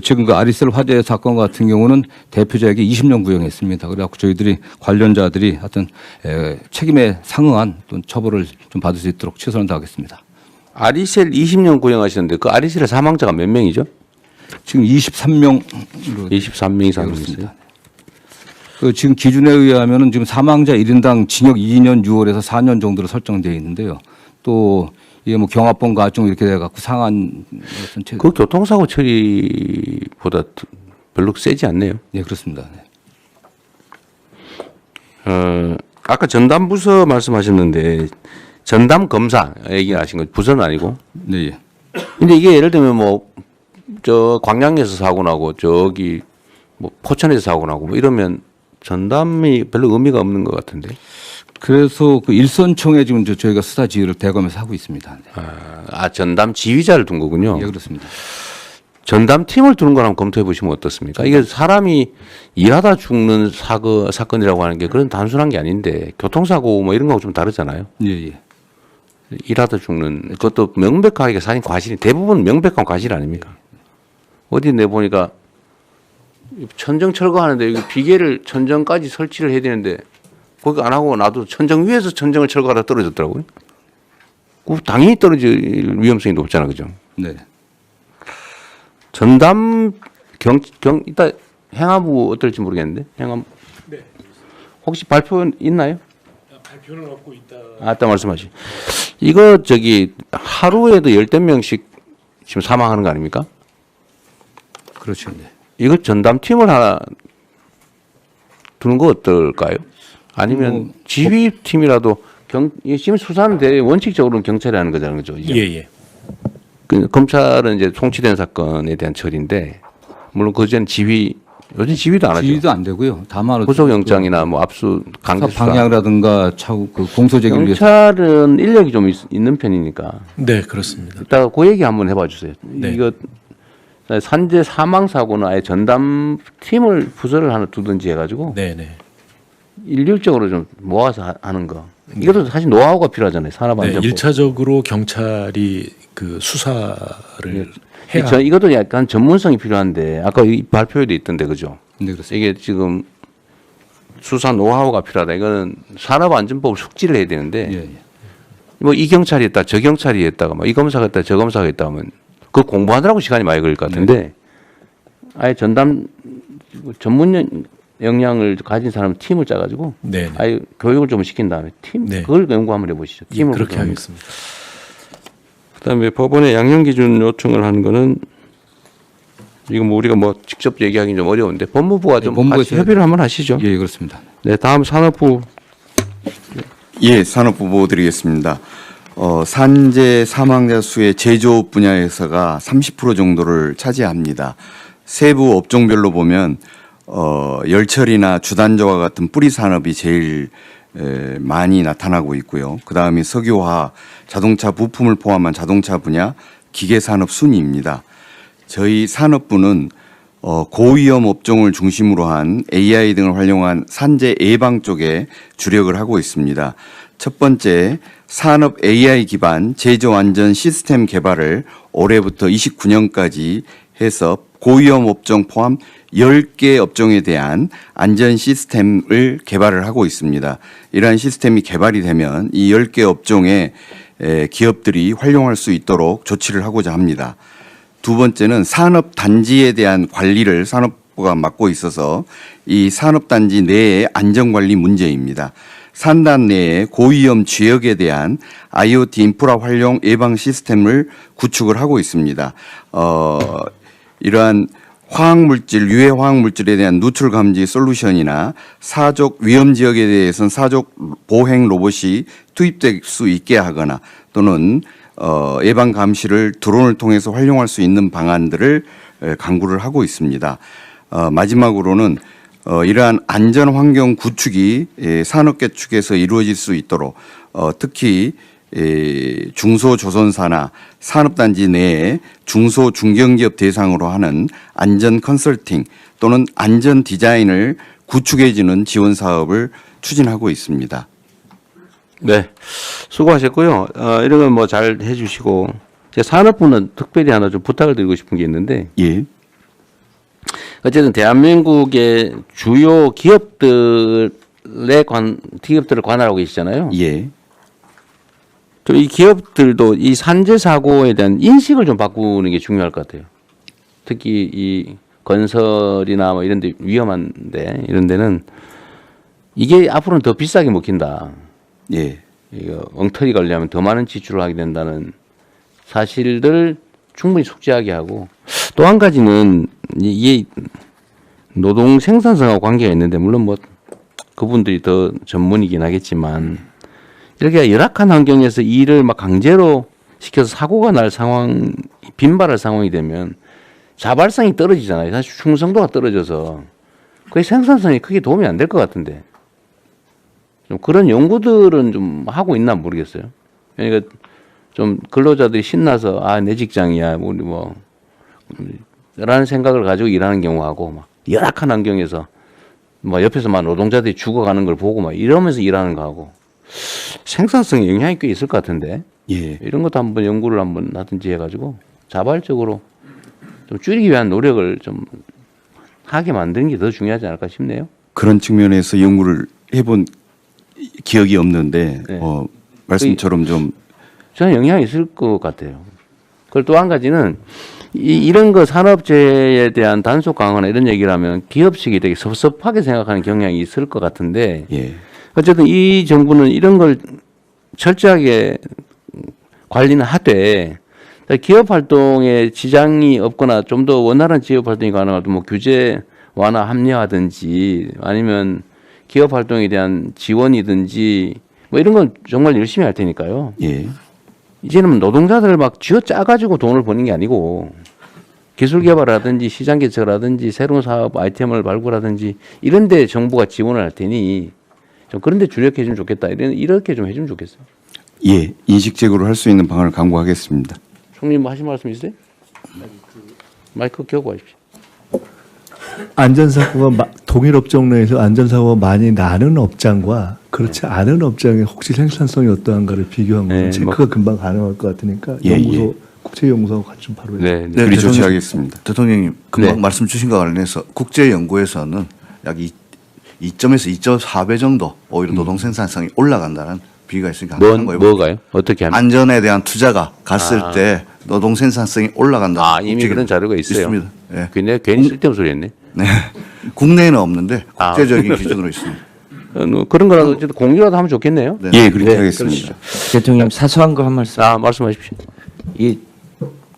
최근 그 아리셀 화재 사건 같은 경우는 대표자에게 20년 구형했습니다. 그래갖고 저희들이 관련자들이 하여튼 책임에 상응한 또 처벌을 좀 받을 수 있도록 최선을 다하겠습니다. 아리셀 20년 구형하시는데 그 아리셀의 사망자가 몇 명이죠? 지금 23명으로 23명이 사망했습니다. 그 지금 기준에 의하면은 지금 사망자 1인당 징역 2년 6월에서 4년 정도로 설정되어 있는데요. 또 이게 뭐 경합범 가중 이렇게 돼 갖고 상한 그 교통사고 처리보다 별로 세지 않네요. 네, 그렇습니다. 네. 아까 전담부서 말씀하셨는데 전담 검사 얘기하신 거 부서는 아니고. 네. 근데 이게 예를 들면 뭐 저 광양에서 사고 나고 저기 뭐 포천에서 사고 나고 뭐 이러면 전담이 별로 의미가 없는 것 같은데. 그래서 그 일선총에 지금 저희가 수사 지휘를 대검에서 하고 있습니다. 네. 전담 지휘자를 둔 거군요. 예, 그렇습니다. 전담 팀을 두는 걸 한번 검토해 보시면 어떻습니까? 이게 사람이 일하다 죽는 사건이라고 하는 게 그런 단순한 게 아닌데 교통사고 뭐 이런 거하고 좀 다르잖아요. 예, 예. 일하다 죽는 그것도 명백하게 사실 과실이 대부분 명백한 과실 아닙니까? 어디 내보니까 천정 철거하는데 여기 비계를 천정까지 설치를 해야 되는데 거기 안 하고 놔도 천정 위에서 천정을 철거하다 떨어졌더라고요. 당연히 떨어질 위험성이 높잖아, 그죠? 네. 전담 이따 행안부 어떨지 모르겠는데 행안 혹시 발표 있나요? 발표는 없고 있다. 아까 말씀하시. 이거 하루에도 10명씩 지금 사망하는 거 아닙니까? 그렇죠. 네. 이거 전담 팀을 하나 두는 거 어떨까요? 아니면 지휘 팀이라도 지금 수사는 원칙적으로는 경찰이 하는 거잖아요, 그죠? 예. 검찰은 이제 송치된 사건에 대한 처리인데 물론 그전 요즘 지휘도 안 하죠. 지휘도 안 되고요. 다만 구속영장이나 뭐 압수 강제 수사 방향이라든가 차후 그 공소제기를 위해서 경찰은 인력이 좀 있는 편이니까. 네, 그렇습니다. 이따가 그 얘기 한번 해봐 주세요. 네. 이거 산재 사망 사고는 아예 전담 팀을 부서를 하나 두든지 해가지고 네. 일률적으로 좀 모아서 하는 거. 이것도 사실 노하우가 필요하잖아요. 산업안전법. 1차적으로 경찰이 그 수사를 해야. 이것도 약간 전문성이 필요한데 아까 이 발표에도 있던데 그죠? 네, 그렇습니다. 이게 지금 수사 노하우가 필요하다. 이거는 산업안전법을 숙지를 해야 되는데 예. 뭐 이 경찰이 했다, 저 경찰이 했다가 뭐 이 검사가 했다, 저 검사가 했다 하면 그 공부하느라고 시간이 많이 걸릴 것 같은데 아예 전담 전문 역량을 가진 사람 팀을 짜가지고 네. 아예 교육을 좀 시킨 다음에 네. 그걸 연구 한번 해보시죠. 팀을 그렇게 구성하는 하겠습니다. 그다음에 법원에 양형 기준 요청을 하는 거는 이거 뭐 우리가 뭐 직접 얘기하기는 좀 어려운데 법무부가 좀 같이 협의를 한번 하시죠. 예, 그렇습니다. 네, 다음 산업부. 예, 산업부 보고 드리겠습니다. 산재 사망자 수의 제조업 분야에서가 30% 정도를 차지합니다. 세부 업종별로 보면 열처리나 주단조와 같은 뿌리 산업이 제일 많이 나타나고 있고요. 그 다음에 석유화, 자동차 부품을 포함한 자동차 분야, 기계산업 순위입니다. 저희 산업부는 고위험 업종을 중심으로 한 AI 등을 활용한 산재 예방 쪽에 주력을 하고 있습니다. 첫 번째, 산업 AI 기반 제조 안전 시스템 개발을 올해부터 29년까지 해서 고위험 업종 포함 10개 업종에 대한 안전 시스템을 개발을 하고 있습니다. 이러한 시스템이 개발이 되면 이 10개 업종의 기업들이 활용할 수 있도록 조치를 하고자 합니다. 두 번째는 산업단지에 대한 관리를 산업부가 맡고 있어서 이 산업단지 내의 안전관리 문제입니다. 산단 내에 고위험 지역에 대한 IoT 인프라 활용 예방 시스템을 구축을 하고 있습니다. 이러한 화학물질, 유해 화학물질에 대한 누출 감지 솔루션이나 사족 위험 지역에 대해서는 사족 보행 로봇이 투입될 수 있게 하거나 또는 예방 감시를 드론을 통해서 활용할 수 있는 방안들을 강구를 하고 있습니다. 마지막으로는 이러한 안전 환경 구축이 산업계 측에서 이루어질 수 있도록 특히 중소조선사나 산업단지 내에 중소 중견기업 대상으로 하는 안전 컨설팅 또는 안전 디자인을 구축해주는 지원 사업을 추진하고 있습니다. 네, 수고하셨고요. 이런 건 뭐 잘 해주시고 제 산업부는 특별히 하나 좀 부탁을 드리고 싶은 게 있는데, 예. 어쨌든 대한민국의 주요 기업들을 관할하고 계시잖아요. 예. 이 기업들도 이 산재 사고에 대한 인식을 좀 바꾸는 게 중요할 것 같아요. 특히 이 건설이나 뭐 이런 데 위험한데 이런 데는 이게 앞으로는 더 비싸게 먹힌다. 예. 이거 엉터리 관리하면 더 많은 지출을 하게 된다는 사실들 충분히 숙지하게 하고, 또 한 가지는 이게 노동 생산성하고 관계가 있는데 물론 뭐 그분들이 더 전문이긴 하겠지만 이렇게 열악한 환경에서 일을 막 강제로 시켜서 사고가 날 상황, 빈발할 상황이 되면 자발성이 떨어지잖아요. 사실 충성도가 떨어져서 거의 생산성이 크게 도움이 안 될 것 같은데 좀 그런 연구들은 좀 하고 있나 모르겠어요. 그러니까 좀 근로자들이 신나서 아, 내 직장이야, 우리 뭐 라는 생각을 가지고 일하는 경우하고 막 열악한 환경에서 뭐 옆에서 막 노동자들이 죽어가는 걸 보고 막 이러면서 일하는 거하고 생산성에 영향이 꽤 있을 것 같은데 예. 이런 것도 한번 연구를 한번 하든지 해가지고 자발적으로 좀 줄이기 위한 노력을 좀 하게 만드는 게 더 중요하지 않을까 싶네요. 그런 측면에서 연구를 해본 기억이 없는데 네. 말씀처럼 좀 저는 영향이 있을 것 같아요. 그리고 또 한 가지는 이런 거 산업재해에 대한 단속 강화나 이런 얘기를 하면 기업 측이 되게 섭섭하게 생각하는 경향이 있을 것 같은데 예. 어쨌든 이 정부는 이런 걸 철저하게 관리는 하되 기업 활동에 지장이 없거나 좀 더 원활한 기업 활동이 가능하도 뭐 규제 완화 합리화든지 아니면 기업 활동에 대한 지원이든지 뭐 이런 건 정말 열심히 할 테니까요. 예. 이제는 노동자들 막 쥐어 짜가지고 돈을 버는 게 아니고 기술 개발하든지 시장 개척하든지 새로운 사업 아이템을 발굴하든지 이런 데 정부가 지원을 할 테니 좀 그런 데 주력해 주면 좋겠다. 이렇게 좀 해주면 좋겠어요. 예. 인식적으로 할 수 있는 방안을 강구하겠습니다. 총리님 뭐 하실 말씀 있으세요? 마이크 켜고 하십시오. 안전사고가 동일 업종 내에서 안전사고가 많이 나는 업장과 그렇지 않은 업장의 혹시 생산성이 어떠한가를 비교한 거는 체크가 금방 가능할 것 같으니까 연구소 국제연구소하고 같이 좀 바로 네, 그리 조치하겠습니다. 대통령님 금방 말씀 주신 것과 관련해서 국제연구에서는 약 2점에서 2.4배 정도 오히려 노동 생산성이 올라간다는 비교가 있으니까 한번 거예요. 뭐가요? 어떻게 하면? 안전에 대한 투자가 갔을 때 노동 생산성이 올라간다. 아, 이미 그런 자료가 있어요. 있습니다. 예. 근데 괜히 쓸데없는 소리 했네. 네. 국내에는 없는데 국제적인 기준으로 있습니다. 그런 거라도 어쨌든 공유라도 하면 좋겠네요. 네. 예, 그렇게 하겠습니다. 대통령 사소한 거 한 말씀. 말씀하십시오. 이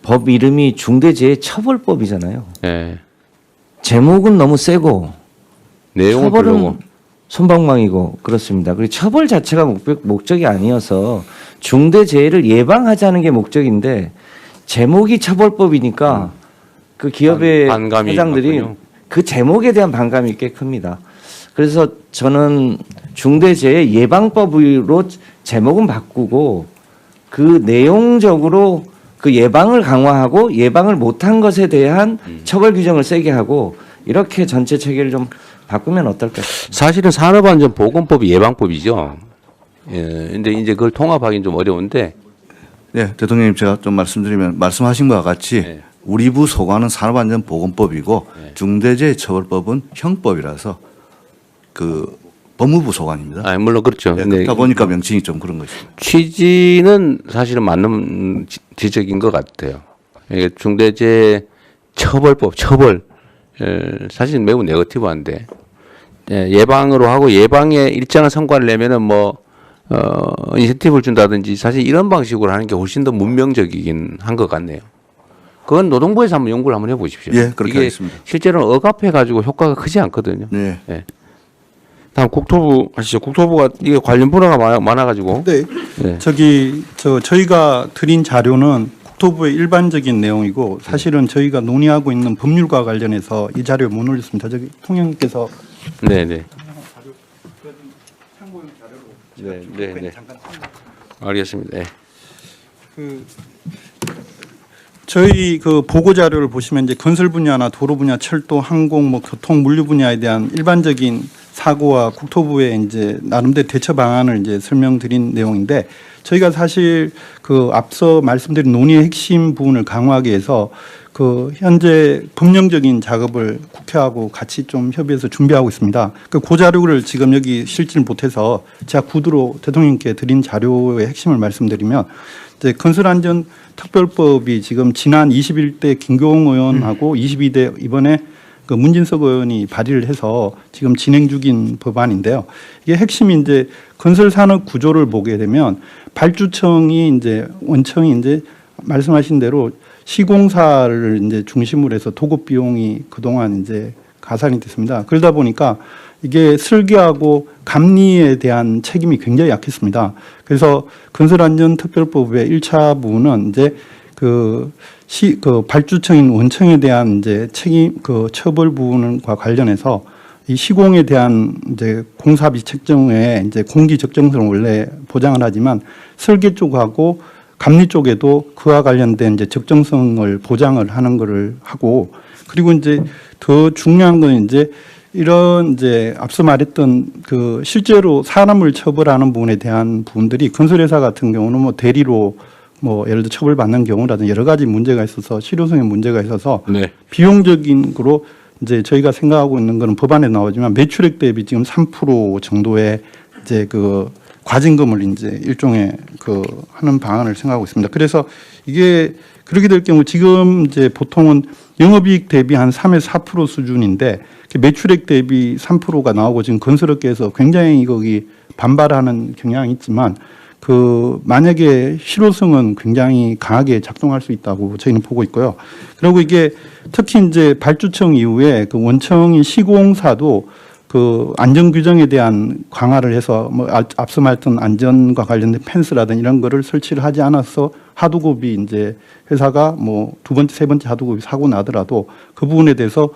법 이름이 중대재해처벌법이잖아요. 네. 제목은 너무 세고 내용은 처벌은 별로고. 솜방망이고 그렇습니다. 그리고 처벌 자체가 목적이 아니어서 중대재해를 예방하자는 게 목적인데 제목이 처벌법이니까 그 기업의 회장들이 맞군요. 그 제목에 대한 반감이 꽤 큽니다. 그래서 저는 중대재해 예방법으로 제목은 바꾸고 그 내용적으로 그 예방을 강화하고 예방을 못한 것에 대한 처벌 규정을 세게 하고 이렇게 전체 체계를 좀 바꾸면 어떨까? 사실은 산업안전보건법이 예방법이죠. 예, 근데 이제 그걸 통합하기는 좀 어려운데. 네, 대통령님 제가 좀 말씀드리면 말씀하신 것과 같이 우리 부 소관은 산업안전보건법이고 중대재해처벌법은 형법이라서 그 법무부 소관입니다. 아, 물론 그렇죠. 네, 그렇다 보니까 명칭이 좀 그런 것입니다. 취지는 사실은 맞는 지적인 것 같아요. 이게 중대재해처벌법, 처벌 사실 매우 네거티브한데 예방으로 하고 예방에 일정한 성과를 내면은 뭐 인센티브를 준다든지 사실 이런 방식으로 하는 게 훨씬 더 문명적이긴 한 것 같네요. 그건 노동부에서 한번 연구를 한번 해보십시오. 예, 그렇게 이게 하겠습니다. 실제로는 억압해가지고 효과가 크지 않거든요. 네. 예. 다음 국토부 하시죠. 국토부가 이게 관련 분야가 많아가지고. 네. 네. 저희가 드린 자료는 국토부의 일반적인 내용이고 사실은 저희가 논의하고 있는 법률과 관련해서 이 자료에 못 올렸습니다. 저기 통영님께서 네네. 네. 알겠습니다. 네. 저희 그 보고 자료를 보시면 이제 건설 분야나 도로 분야, 철도, 항공, 뭐 교통, 물류 분야에 대한 일반적인 사고와 국토부의 이제 나름대로 대처 방안을 이제 설명드린 내용인데 저희가 사실 그 앞서 말씀드린 논의의 핵심 부분을 강화하기 위해서 그 현재 법령적인 작업을 국회하고 같이 좀 협의해서 준비하고 있습니다. 그 자료를 지금 여기 실지를 못해서 제가 구두로 대통령께 드린 자료의 핵심을 말씀드리면 이제 건설안전특별법이 지금 지난 21대 김교웅 의원하고 22대 이번에 그 문진석 의원이 발의를 해서 지금 진행 중인 법안인데요. 이게 핵심이 이제 건설산업 구조를 보게 되면 발주청이 이제 원청이 이제 말씀하신 대로 시공사를 이제 중심으로 해서 도급 비용이 그동안 이제 가산이 됐습니다. 그러다 보니까 이게 설계하고 감리에 대한 책임이 굉장히 약했습니다. 그래서 건설안전특별법의 1차 부분은 이제 그 발주청인 원청에 대한 이제 책임, 그 처벌 부분과 관련해서 이 시공에 대한 이제 공사비 책정에 이제 공기 적정성을 원래 보장을 하지만 설계 쪽하고 감리 쪽에도 그와 관련된 이제 적정성을 보장을 하는 거를 하고, 그리고 이제 더 중요한 건 이제 이런 이제 앞서 말했던 그 실제로 사람을 처벌하는 부분에 대한 부분들이 건설회사 같은 경우는 뭐 대리로 뭐 예를 들어 처벌받는 경우라든지 여러 가지 문제가 있어서 실효성에 문제가 있어서 네. 비용적인 거로 이제 저희가 생각하고 있는 거는 법안에 나오지만 매출액 대비 지금 3% 정도의 이제 그 과징금을 이제 일종의 그 하는 방안을 생각하고 있습니다. 그래서 이게 그렇게 될 경우 지금 이제 보통은 영업이익 대비 한 3에서 4% 수준인데 매출액 대비 3%가 나오고 지금 건설업계에서 굉장히 거기 반발하는 경향이 있지만 그 만약에 실효성은 굉장히 강하게 작동할 수 있다고 저희는 보고 있고요. 그리고 이게 특히 이제 발주청 이후에 그 원청인 시공사도 그 안전 규정에 대한 강화를 해서 뭐 앞서 말했던 안전과 관련된 펜스라든 이런 거를 설치를 하지 않아서 하도급이 이제 회사가 뭐 두 번째, 세 번째 하도급이 사고 나더라도 그 부분에 대해서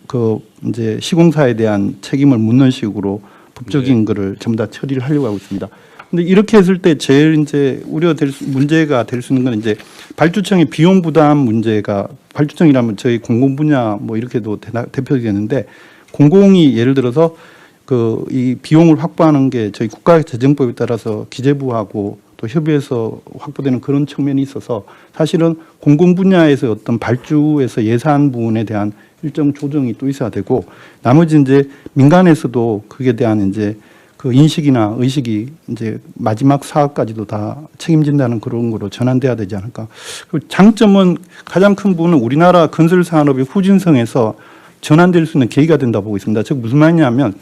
그 이제 시공사에 대한 책임을 묻는 식으로 법적인 거를 전부 다 처리를 하려고 하고 있습니다. 근데 이렇게 했을 때 제일 이제 문제가 될 수 있는 건 이제 발주청의 비용 부담 문제가, 발주청이라면 저희 공공 분야 뭐 이렇게도 대표되겠는데 공공이 예를 들어서 그 이 비용을 확보하는 게 저희 국가재정법에 따라서 기재부하고 또 협의해서 확보되는 그런 측면이 있어서 사실은 공공 분야에서 어떤 발주에서 예산 부분에 대한 일정 조정이 또 있어야 되고, 나머지 이제 민간에서도 그에 대한 이제 그 인식이나 의식이 이제 마지막 사업까지도 다 책임진다는 그런 거로 전환돼야 되지 않을까. 그리고 장점은 가장 큰 부분은 우리나라 건설 산업의 후진성에서 전환될 수 있는 계기가 된다고 보고 있습니다. 즉 무슨 말이냐면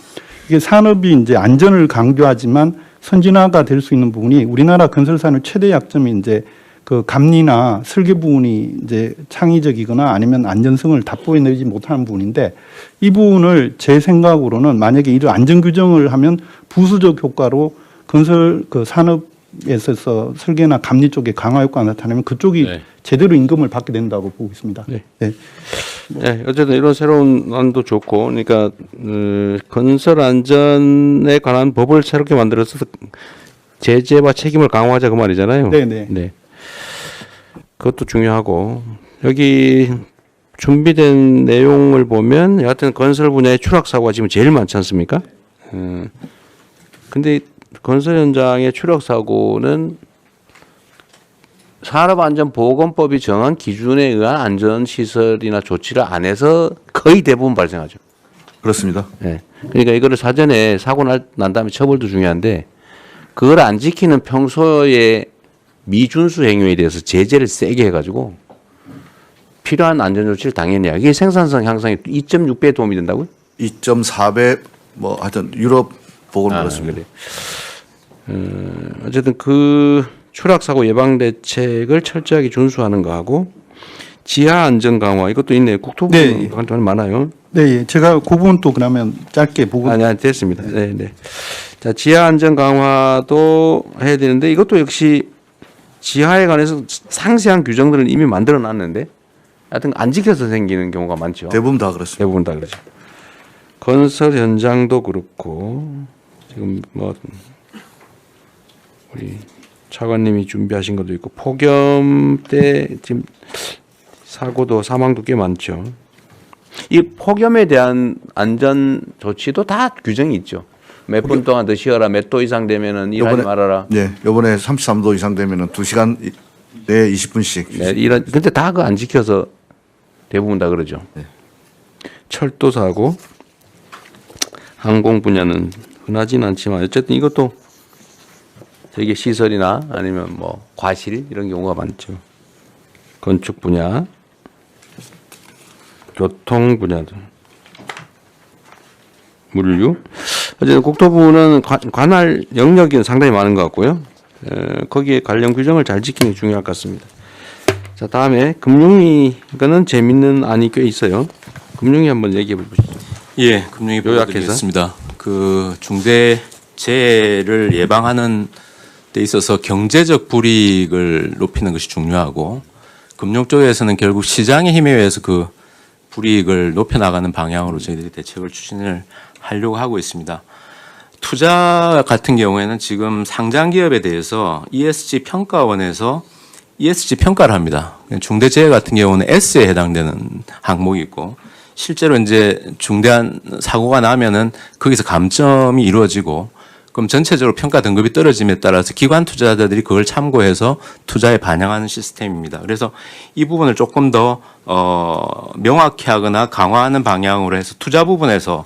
이게 산업이 이제 안전을 강조하지만 선진화가 될 수 있는 부분이 우리나라 건설 산업 최대 약점이 이제 그 감리나 설계 부분이 이제 창의적이거나 아니면 안전성을 답보해내지 못하는 부분인데, 이 부분을 제 생각으로는 만약에 이런 안전 규정을 하면 부수적 효과로 건설 그 산업에 있어서 설계나 감리 쪽에 강화 효과가 나타나면 그쪽이 네. 제대로 임금을 받게 된다고 보고 있습니다. 네. 네. 네, 어쨌든 이런 새로운 안도 좋고, 그러니까 건설 안전에 관한 법을 새롭게 만들어서 제재와 책임을 강화하자 그 말이잖아요. 네네. 네. 그것도 중요하고, 여기 준비된 내용을 보면 여하튼 건설 분야의 추락 사고가 지금 제일 많지 않습니까? 근데 건설 현장의 추락 사고는 산업안전보건법이 정한 기준에 의한 안전시설이나 조치를 안 해서 거의 대부분 발생하죠. 그렇습니다. 네. 그러니까 이거를 사전에 사고 난 다음에 처벌도 중요한데, 그걸 안 지키는 평소에 미준수 행위에 대해서 제재를 세게 해가지고 필요한 안전조치를 당연히 해야. 이게 생산성 향상에 2.6배 도움이 된다고요? 2.4배 뭐 하여튼 유럽 보고는 그렇습니다. 그래. 어쨌든 그 추락사고 예방 대책을 철저하게 준수하는 거하고 지하 안전 강화 이것도 있네요. 국토부 네. 관련 많아요. 네, 제가 그 부분 또 그러면 짧게 보고. 아니 됐습니다. 네, 네. 자, 지하 안전 강화도 해야 되는데 이것도 역시 지하에 관해서 상세한 규정들을 이미 만들어 놨는데 하여튼 안 지켜서 생기는 경우가 많죠. 대부분 다 그렇습니다. 대부분 다 그렇죠. 건설 현장도 그렇고 지금 뭐 우리 차관님이 준비하신 것도 있고 폭염 때 지금 사고도 사망도 꽤 많죠. 이 폭염에 대한 안전 조치도 다 규정이 있죠. 몇 분 동안 더 쉬어라, 몇 도 이상 되면은 일하지 말아라. 네, 요번에 33도 이상 되면은 2시간 내에 20분씩. 네, 근데 다 그거 안 지켜서 대부분 다 그러죠. 네. 철도 사고, 항공 분야는 흔하진 않지만 어쨌든 이것도 되게 시설이나 아니면 뭐 과실 이런 경우가 많죠. 건축 분야, 교통 분야도, 물류. 어쨌든 국토부는 관할 영역이 상당히 많은 것 같고요. 거기에 관련 규정을 잘 지키는 게 중요할 것 같습니다. 자, 다음에 금융위, 이거는 재밌는 안이 꽤 있어요. 금융위 한번 얘기해 보시죠. 예, 금융위 보도드리겠습니다. 그 중대 재해를 예방하는 데 있어서 경제적 불이익을 높이는 것이 중요하고, 금융 쪽에서는 결국 시장의 힘에 의해서 그 불이익을 높여나가는 방향으로 저희들이 대책을 추진을 하려고 하고 있습니다. 투자 같은 경우에는 지금 상장 기업에 대해서 ESG 평가원에서 ESG 평가를 합니다. 중대재해 같은 경우는 S에 해당되는 항목이 있고 실제로 이제 중대한 사고가 나면은 거기서 감점이 이루어지고 그럼 전체적으로 평가 등급이 떨어짐에 따라서 기관 투자자들이 그걸 참고해서 투자에 반영하는 시스템입니다. 그래서 이 부분을 조금 더 명확히 하거나 강화하는 방향으로 해서 투자 부분에서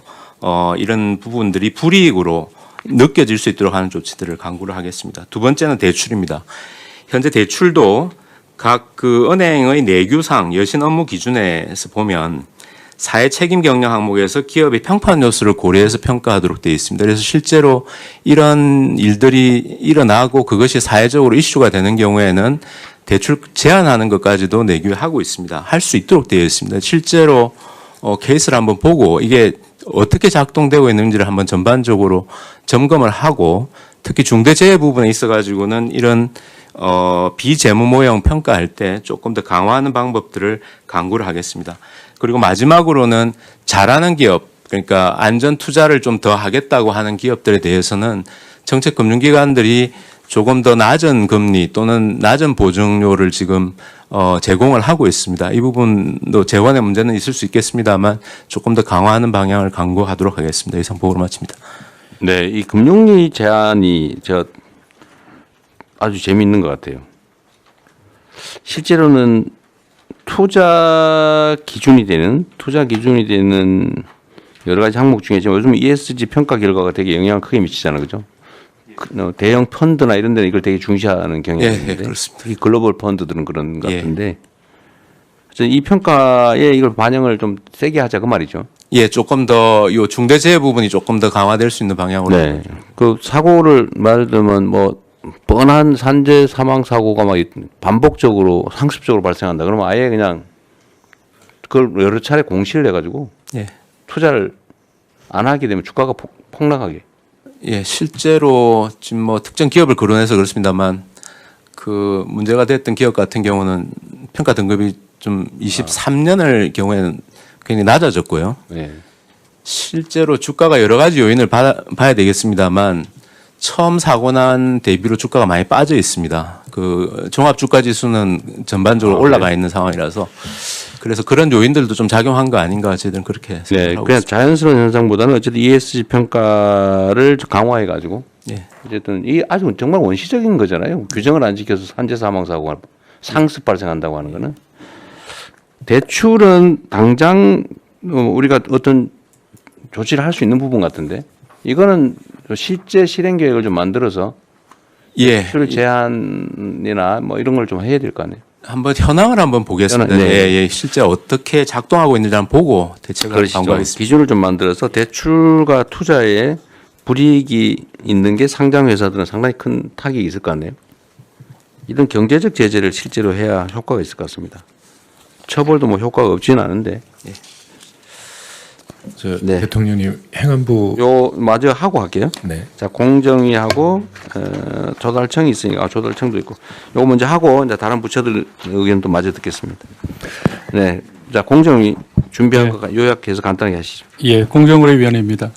이런 부분들이 불이익으로 느껴질 수 있도록 하는 조치들을 강구를 하겠습니다. 두 번째는 대출입니다. 현재 대출도 각 그 은행의 내규상 여신 업무 기준에서 보면 사회 책임 경영 항목에서 기업의 평판 요소를 고려해서 평가하도록 되어 있습니다. 그래서 실제로 이런 일들이 일어나고 그것이 사회적으로 이슈가 되는 경우에는 대출 제한하는 것까지도 내규에 하고 있습니다. 할 수 있도록 되어 있습니다. 실제로 케이스를 한번 보고 이게 어떻게 작동되고 있는지를 한번 전반적으로 점검을 하고 특히 중대재해 부분에 있어가지고는 이런 비재무 모형 평가할 때 조금 더 강화하는 방법들을 강구를 하겠습니다. 그리고 마지막으로는 잘하는 기업, 그러니까 안전 투자를 좀 더 하겠다고 하는 기업들에 대해서는 정책 금융기관들이 조금 더 낮은 금리 또는 낮은 보증료를 지금 제공을 하고 있습니다. 이 부분도 재원의 문제는 있을 수 있겠습니다만 조금 더 강화하는 방향을 강구하도록 하겠습니다. 이상 보고를 마칩니다. 네, 이 금융리 제한이 아주 재미있는 것 같아요. 실제로는 투자 기준이 되는 여러 가지 항목 중에 지금 요즘 ESG 평가 결과가 되게 영향을 크게 미치잖아요, 그죠? 대형 펀드나 이런 데는 이걸 되게 중시하는 경향이 있는데, 그렇습니다. 특히 글로벌 펀드들은 그런 것 같은데, 이 평가에 이걸 반영을 좀 세게 하자 그 말이죠. 예, 조금 더 요 중대재해 부분이 조금 더 강화될 수 있는 방향으로. 네, 그 사고를 말을 들면 뻔한 산재 사망 사고가 막 반복적으로 상습적으로 발생한다. 그러면 아예 그냥 그걸 여러 차례 공시를 해가지고 투자를 안 하게 되면 주가가 폭락하게. 예, 실제로 지금 특정 기업을 거론해서 그렇습니다만 그 문제가 됐던 기업 같은 경우는 평가 등급이 좀 23년을 경우에는 굉장히 낮아졌고요. 네. 실제로 주가가 여러 가지 요인을 봐야 되겠습니다만 처음 사고 난 대비로 주가가 많이 빠져 있습니다. 그 종합주가지수는 전반적으로 올라가 있는 상황이라서 그래서 그런 요인들도 좀 작용한 거 아닌가 저희들은 그렇게 생각하고 그냥 있습니다. 자연스러운 현상보다는 어쨌든 ESG 평가를 강화해 가지고 어쨌든 이 아주 정말 원시적인 거잖아요. 규정을 안 지켜서 산재 사망 사고가 상습 발생한다고 하는 거는 대출은 당장 우리가 어떤 조치를 할 수 있는 부분 같은데 이거는 실제 실행 계획을 좀 만들어서 대출 제한이나 이런 걸 좀 해야 될 거 아니에요. 한번 현황을 한번 보겠습니다. 실제 어떻게 작동하고 있는지 한번 보고 대책을 강구하겠습니다. 기준을 좀 만들어서 대출과 투자에 불이익이 있는 게 상장 회사들은 상당히 큰 타격이 있을 거 아니에요. 이런 경제적 제재를 실제로 해야 효과가 있을 것 같습니다. 처벌도 효과가 없지는 않은데. 대통령님 행안부 마저 하고 할게요. 자, 공정위하고 조달청이 있으니까 조달청도 있고 요거 먼저 하고 이제 다른 부처들 의견도 마저 듣겠습니다. 네, 자 공정위 준비한 거 요약해서 간단하게 하시죠. 예, 공정거래위원회입니다.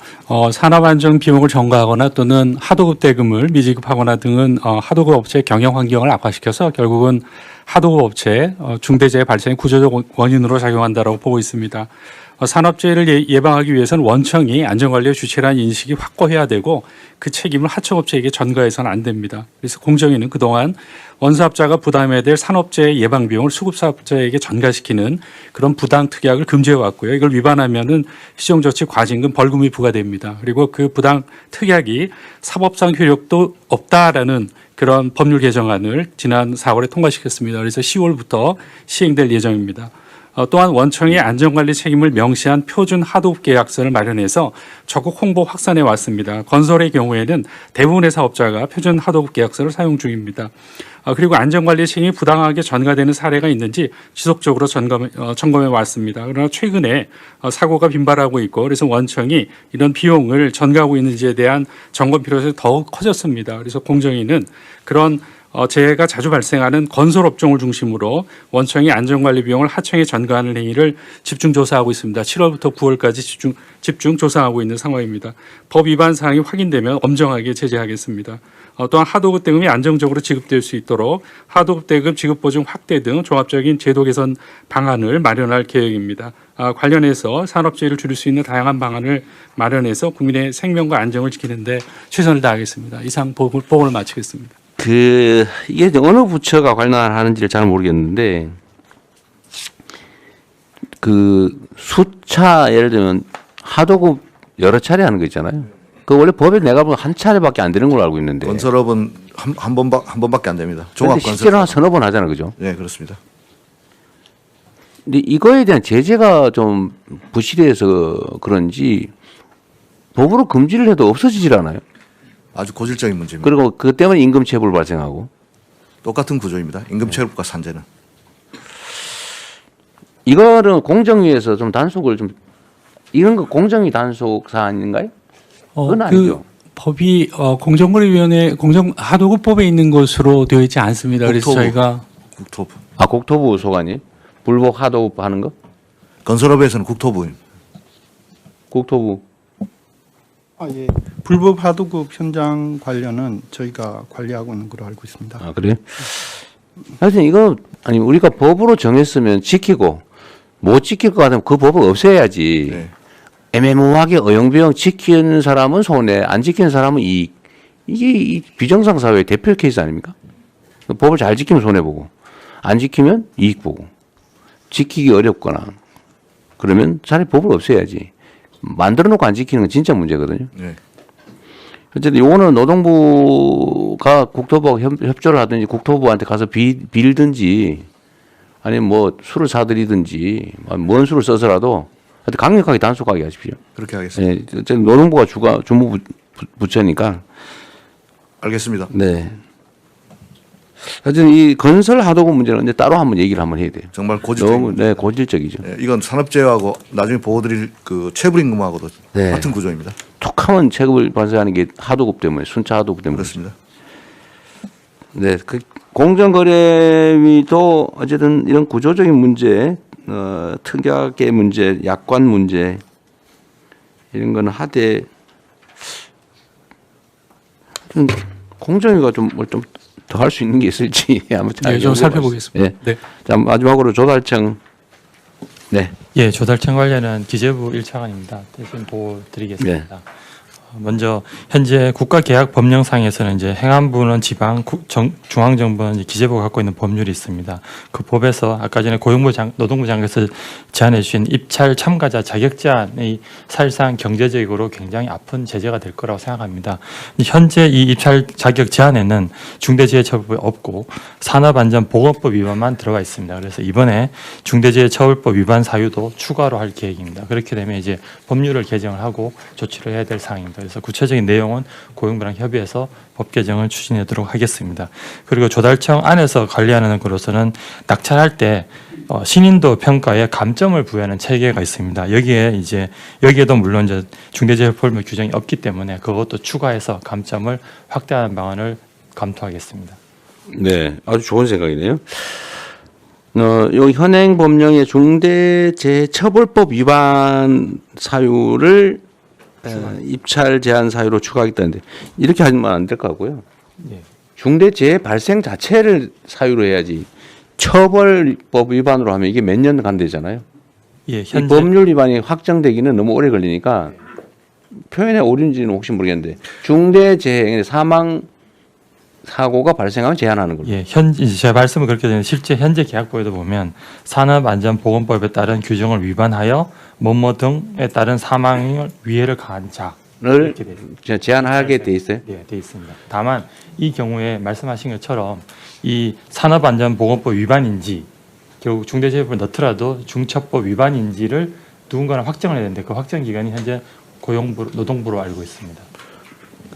산업안전 비용을 전가하거나 또는 하도급 대금을 미지급하거나 등은 하도급 업체의 경영 환경을 악화시켜서 결국은 하도급 업체 중대재해 발생의 구조적 원인으로 작용한다고 보고 있습니다. 산업재해를 예방하기 위해서는 원청이 안전관리의 주체라는 인식이 확고해야 되고 그 책임을 하청업체에게 전가해서는 안 됩니다. 그래서 공정위는 그동안 원사업자가 부담해야 될 산업재해 예방 비용을 수급사업자에게 전가시키는 그런 부당 특약을 금지해 왔고요. 이걸 위반하면은 시정조치 과징금 벌금이 부과됩니다. 그리고 그 부당 특약이 사법상 효력도 없다라는 그런 법률 개정안을 지난 4월에 통과시켰습니다. 그래서 10월부터 시행될 예정입니다. 또한 원청이 안전관리 책임을 명시한 표준 하도급 계약서를 마련해서 적극 홍보 확산해 왔습니다. 건설의 경우에는 대부분의 사업자가 표준 하도급 계약서를 사용 중입니다. 그리고 안전관리 책임이 부당하게 전가되는 사례가 있는지 지속적으로 점검해 왔습니다. 그러나 최근에 사고가 빈발하고 있고 그래서 원청이 이런 비용을 전가하고 있는지에 대한 점검 필요성이 더욱 커졌습니다. 그래서 공정위는 그런 재해가 자주 발생하는 건설 업종을 중심으로 원청이 안전관리 비용을 하청에 전가하는 행위를 집중 조사하고 있습니다. 7월부터 9월까지 집중 조사하고 있는 상황입니다. 법 위반 사항이 확인되면 엄정하게 제재하겠습니다. 또한 하도급 대금이 안정적으로 지급될 수 있도록 하도급 대금 지급 보증 확대 등 종합적인 제도 개선 방안을 마련할 계획입니다. 관련해서 산업재해를 줄일 수 있는 다양한 방안을 마련해서 국민의 생명과 안정을 지키는 데 최선을 다하겠습니다. 이상 보고를 마치겠습니다. 이게 어느 부처가 관련하는지를 잘 모르겠는데, 수차, 예를 들면, 하도급 여러 차례 하는 거 있잖아요. 그 원래 법에 내가 보면 한 차례밖에 안 되는 걸로 알고 있는데. 건설업은 한 번밖에 안 됩니다. 종합건설. 실제로 한 서너 번 하잖아요. 그죠? 네, 그렇습니다. 근데 이거에 대한 제재가 좀 부실해서 그런지 법으로 금지를 해도 없어지질 않아요. 아주 고질적인 문제입니다. 그리고 그 때문에 임금체불 발생하고. 똑같은 구조입니다. 임금체불과 산재는. 이거는 공정위에서 좀 단속을 좀, 이런 거 공정위 단속 사안인가요? 그건 아니죠. 법이 공정거래위원회 하도급법에 있는 것으로 되어 있지 않습니다. 그래서 저희가 국토부. 국토부 소관이 불복 하도급 하는 거? 건설업에서는 국토부입니다. 국토부. 예. 불법 하도급 현장 관련은 저희가 관리하고 있는 걸로 알고 있습니다. 그래요? 하여튼 이거 우리가 법으로 정했으면 지키고 못 지킬 것 같으면 그 법을 없애야지. 네. 애매모호하게 어영부영 지키는 사람은 손해, 안 지키는 사람은 이익. 이게 이 비정상 사회의 대표 케이스 아닙니까? 법을 잘 지키면 손해 보고, 안 지키면 이익 보고. 지키기 어렵거나 그러면 차라리 법을 없애야지. 만들어 놓고 안 지키는 건 진짜 문제거든요. 네. 어쨌든 요거는 노동부가 국토부하고 협조를 하든지 국토부한테 가서 빌든지 아니면 뭐 수를 사들이든지 뭔 수를 써서라도 하여튼 강력하게 단속하게 하십시오. 그렇게 하겠습니다. 네, 어쨌든 노동부가 주무 부처니까. 알겠습니다. 네. 하여튼 이 건설 하도급 문제는 이제 따로 한번 얘기를 한번 해야 돼요. 정말 고질적인. 네, 고질적이죠. 네, 이건 산업재해하고 나중에 보호드릴 체불임금하고도 네. 같은 구조입니다. 톡하면 체급을 발생하는 게 하도급 때문에, 순차 하도급 때문에. 그렇습니다. 네, 공정거래위도 어쨌든 이런 구조적인 문제, 특약의 문제, 약관 문제 이런 거는 하되 공정위가 좀 더 할 수 있는 게 있을지 아무튼 좀 살펴보겠습니다. 네. 네. 자, 마지막으로 조달청. 네. 예, 조달청 관련은 기재부 1차관입니다. 대신 보고 드리겠습니다. 네. 먼저 현재 국가계약 법령상에서는 이제 행안부는 지방, 중앙정부는 이제 기재부가 갖고 있는 법률이 있습니다. 그 법에서 아까 전에 노동부 장관께서 제안해 주신 입찰 참가자 자격 제한이 사실상 경제적으로 굉장히 아픈 제재가 될 거라고 생각합니다. 현재 이 입찰 자격 제한에는 중대재해처벌법이 없고 산업안전보건법 위반만 들어가 있습니다. 그래서 이번에 중대재해처벌법 위반 사유도 추가로 할 계획입니다. 그렇게 되면 이제 법률을 개정을 하고 조치를 해야 될 사항입니다. 그래서 구체적인 내용은 고용부랑 협의해서 법 개정을 추진하도록 하겠습니다. 그리고 조달청 안에서 관리하는 것으로서는 낙찰할 때 신인도 평가에 감점을 부여하는 체계가 있습니다. 여기에도 물론 이제 중대재해처벌법 규정이 없기 때문에 그것도 추가해서 감점을 확대하는 방안을 검토하겠습니다. 네, 아주 좋은 생각이네요. 요 현행 법령의 중대재해처벌법 위반 사유를 입찰 제한 사유로 추가하겠다는데 이렇게 하면 안 될 것 같고요. 네. 중대재해 발생 자체를 사유로 해야지 처벌법 위반으로 하면 이게 몇 년 간대잖아요. 예, 이 법률 위반이 확정되기는 너무 오래 걸리니까 표현의 오류인지는 혹시 모르겠는데 중대재해 사망 사고가 발생하면 제한하는 걸로. 예, 제 말씀은 그렇게 되는데 실제 현재 계약법에도 보면 산업안전보건법에 따른 규정을 위반하여 뭐뭐 등에 따른 사망 위해를 가한 자를 제한하게 돼 있어요. 네, 돼 있습니다. 다만 이 경우에 말씀하신 것처럼 이 산업안전보건법 위반인지 결국 중대재해법을 넣더라도 중처법 위반인지를 누군가는 확정을 해야 되는데 그 확정 기간이 현재 노동부로 알고 있습니다.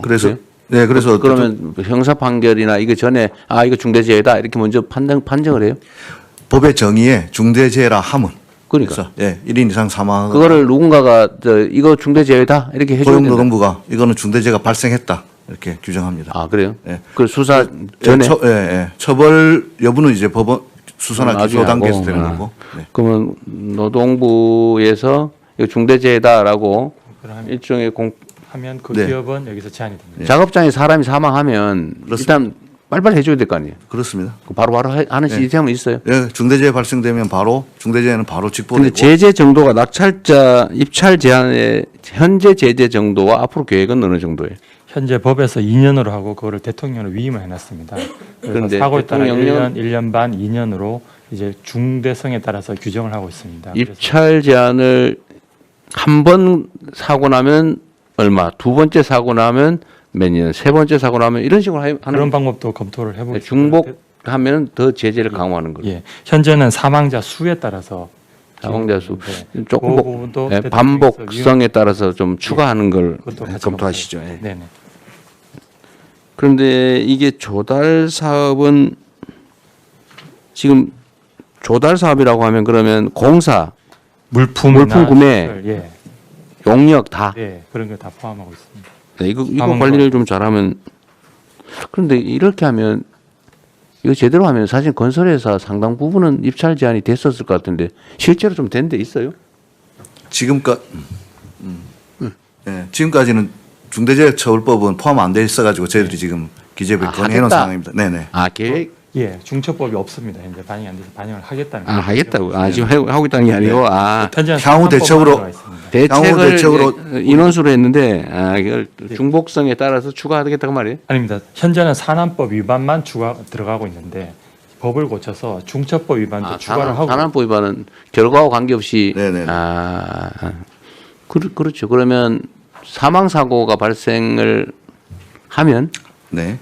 그래서 그래요? 네, 그래서 그러면 형사 판결이나 이거 전에 이거 중대재해다 이렇게 먼저 판정을 해요? 법의 정의에 중대재해라 함은 그러니까 예, 1인 이상 사망 그거를 누군가가 이거 중대재해다 이렇게 해줘야 된다. 고용노동부가 이거는 중대재해가 발생했다 이렇게 규정합니다. 아, 그래요? 예. 그 수사 전에? 처벌 여부는 이제 법원 수사나 나중에 기소 단계에서 하고. 되는 아. 거고. 네. 그러면 노동부에서 이거 중대재해다라고 일종의 하면 그 네. 기업은 여기서 제한이 됩니다. 작업장에 사람이 사망하면 일단 빨리빨리 해줘야 될 거 아니에요? 그렇습니다. 바로바로 하는 시스템은 있어요? 예, 중대재해 발생되면 바로 중대재해는 바로 근데 직보되고. 제재 정도가 낙찰자 입찰 제한의 현재 제재 정도와 앞으로 계획은 어느 정도예요? 현재 법에서 2년으로 하고 그거를 대통령으로 위임을 해놨습니다. 그런데 사고에 따라 대통령령 1년, 1년 반, 2년으로 이제 중대성에 따라서 규정을 하고 있습니다. 입찰 제한을 한 번 사고 나면 얼마, 두 번째 사고 나면 몇 년, 세 번째 사고 나면 이런 식으로 하는 그런 방법도 검토를 해보고 중복하면 더 제재를 강화하는 거예요. 예, 현재는 사망자 수에 따라서 사망자 수 네. 조금 그 부분도 예, 반복성에 따라서 좀 추가하는 걸 검토하시죠. 예. 네네. 그런데 이게 조달 사업은 지금 조달 사업이라고 하면 그러면 공사, 물품 구매, 시설, 예. 용역 다. 예, 그런 걸 다 포함하고 있습니다. 네, 이거 관리를 좀 잘하면. 그런데 이렇게 하면 이거 제대로 하면 사실 건설회사 상당 부분은 입찰 제한이 됐었을 것 같은데 실제로 좀 된 데 있어요? 지금까지는 중대재해처벌법은 포함 안 돼 있어가지고 저희들이 지금 기재부에 건의해놓은 상황입니다. 네네. 아, 계획? 예, 중처법이 없습니다. 현재 반영이 안 돼서 반영을 하겠다는. 아, 하겠다고. 아, 지금 하고 있다는 게 아니고, 네. 아. 향후 대책으로 대책을 인원수로 했는데, 아, 이걸 중복성에 따라서 추가하겠다고 말이에요? 아닙니다. 현재는 산안법 위반만 들어가고 있는데 법을 고쳐서 중처법 위반도 추가를 하고. 산안법 위반은 결과와 관계없이. 아, 그렇죠. 그러면 사망 사고가 발생을 하면. 네.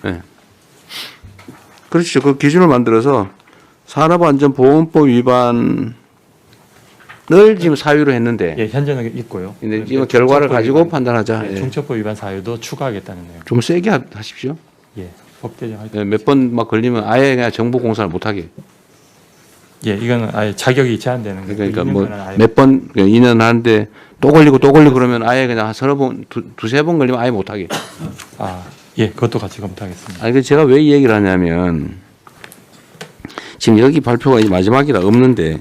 그렇죠. 그 기준을 만들어서 산업안전보건법 위반을 지금 사유로 했는데. 예, 현재는 있고요. 근데 지금 결과를 가지고 위반, 판단하자. 예, 예. 중처법 위반 사유도 추가하겠다는 내용. 좀 세게 하십시오. 예, 법 개정할 때. 몇 번 막 걸리면 아예 그냥 정보 공사를 못하게. 예, 이거는 아예 자격이 제한되는 거예요. 그러니까 뭐 몇 번 2년 하는데 또 걸리고 그러면 아예 그냥 서너 번, 두세 번 걸리면 아예 못하게. 아, 예, 그것도 같이 검토하겠습니다. 아니, 제가 왜 이 얘기를 하냐면 지금 여기 발표가 이제 마지막이라 없는데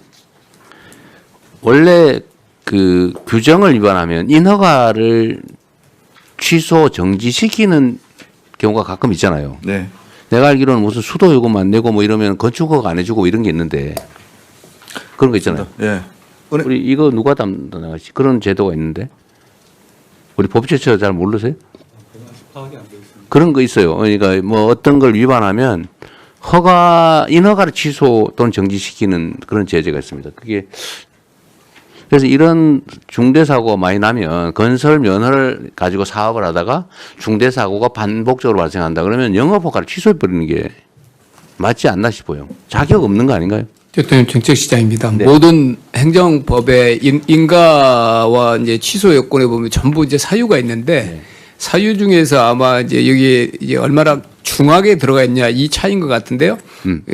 원래 그 규정을 위반하면 인허가를 취소 정지시키는 경우가 가끔 있잖아요. 네. 내가 알기로는 무슨 수도 요금 안 내고 뭐 이러면 건축허가 안 해주고 이런 게 있는데 그런 거 있잖아요. 예. 우리 이거 누가 담당하지? 그런 제도가 있는데 우리 법제처 잘 모르세요? 그런 거 있어요. 그러니까 뭐 어떤 걸 위반하면 인허가를 취소 또는 정지시키는 그런 제재가 있습니다. 그게 그래서 이런 중대사고가 많이 나면 건설 면허를 가지고 사업을 하다가 중대사고가 반복적으로 발생한다. 그러면 영업허가를 취소해버리는 게 맞지 않나 싶어요. 자격 없는 거 아닌가요? 대통령 정책시장입니다. 네. 모든 행정법의 인가와 이제 취소 요건에 보면 전부 이제 사유가 있는데 사유 중에서 아마 이제 여기 이제 얼마나 중하게 들어가 있냐 이 차이인 것 같은데요.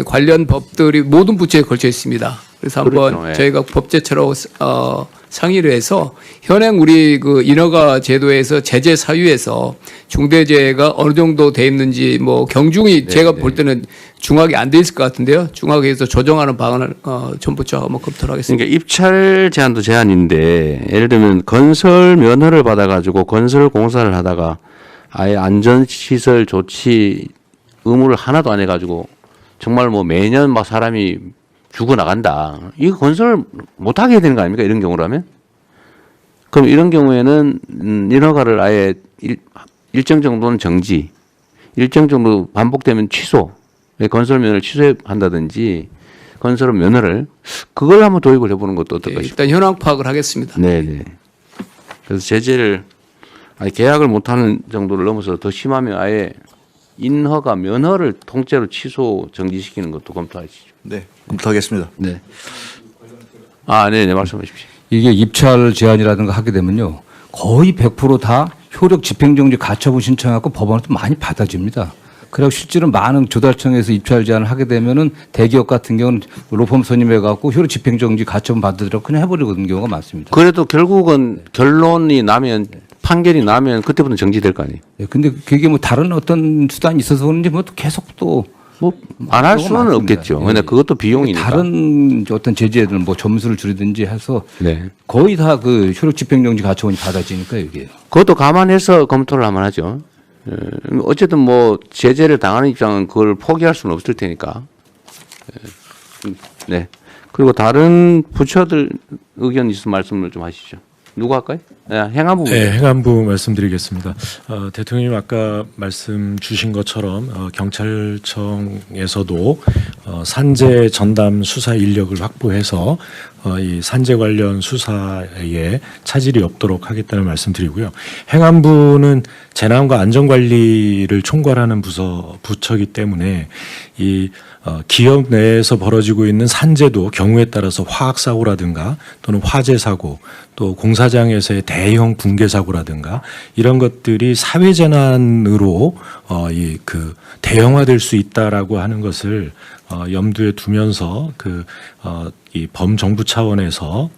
관련 법들이 모든 부처에 걸쳐 있습니다. 그래서 한번 그렇죠. 예. 저희가 법제처로 상의를 해서 현행 우리 그 인허가 제도에서 제재 사유에서 중대재해가 어느 정도 돼 있는지 뭐 경중이 제가 볼 때는 중하게 안 돼 있을 것 같은데요. 중하게 해서 조정하는 방안을 전부처 한번 검토를 하겠습니다. 그러니까 입찰 제한도 제한인데 예를 들면 건설 면허를 받아가지고 건설 공사를 하다가 아예 안전시설 조치 의무를 하나도 안 해가지고 정말 뭐 매년 막 사람이 죽어나간다. 이거 건설 못하게 해야 되는 거 아닙니까? 이런 경우라면? 그럼 이런 경우에는 인허가를 아예 일정 정도는 정지, 일정 정도 반복되면 취소, 건설 면허를 취소한다든지 건설 면허를 그걸 한번 도입을 해보는 것도 어떨까 싶습니다. 일단 현황 파악을 하겠습니다. 네네. 그래서 제재를 아예 계약을 못하는 정도를 넘어서 더 심하면 아예 인허가 면허를 통째로 취소 정지시키는 것도 검토하시죠. 네, 검토하겠습니다. 네. 아, 네네, 말씀하십시오. 이게 입찰 제한이라든가 하게 되면요. 거의 100% 다 효력 집행정지 가처분 신청하고 법원에서 많이 받아집니다. 그리고 실제로 많은 조달청에서 입찰 제한을 하게 되면은 대기업 같은 경우는 로펌 선임해갖고 효력 집행정지 가처분 받으더라고 그냥 해버리거든 경우가 많습니다. 그래도 결국은 결론이 나면 판결이 나면 그때부터 정지될 거 아니에요. 예, 근데 그게 뭐 다른 어떤 수단이 있어서 그런지 뭐 또 계속 또 뭐 안 할 수는 없겠죠. 근데 그것도 비용이니까. 다른 어떤 제재들 뭐 점수를 줄이든지 해서 네. 거의 다 그 효력 집행정지 가처분이 받아지니까 이게. 그것도 감안해서 검토를 하면 하죠. 어쨌든 뭐 제재를 당하는 입장은 그걸 포기할 수는 없을 테니까. 네. 그리고 다른 부처들 의견 있으면 말씀을 좀 하시죠. 누구 할까요? 네, 행안부. 네, 행안부 말씀드리겠습니다. 대통령님 아까 말씀 주신 것처럼 경찰청에서도 산재 전담 수사 인력을 확보해서 이 산재 관련 수사에 차질이 없도록 하겠다는 말씀드리고요. 행안부는 재난과 안전관리를 총괄하는 부처이기 때문에 이 기업 내에서 벌어지고 있는 산재도 경우에 따라서 화학사고라든가 또는 화재사고 또 공사장에서의 대형 붕괴사고라든가 이런 것들이 사회재난으로 대형화될 수 있다라고 하는 것을 염두에 두면서 이 범정부 차원에서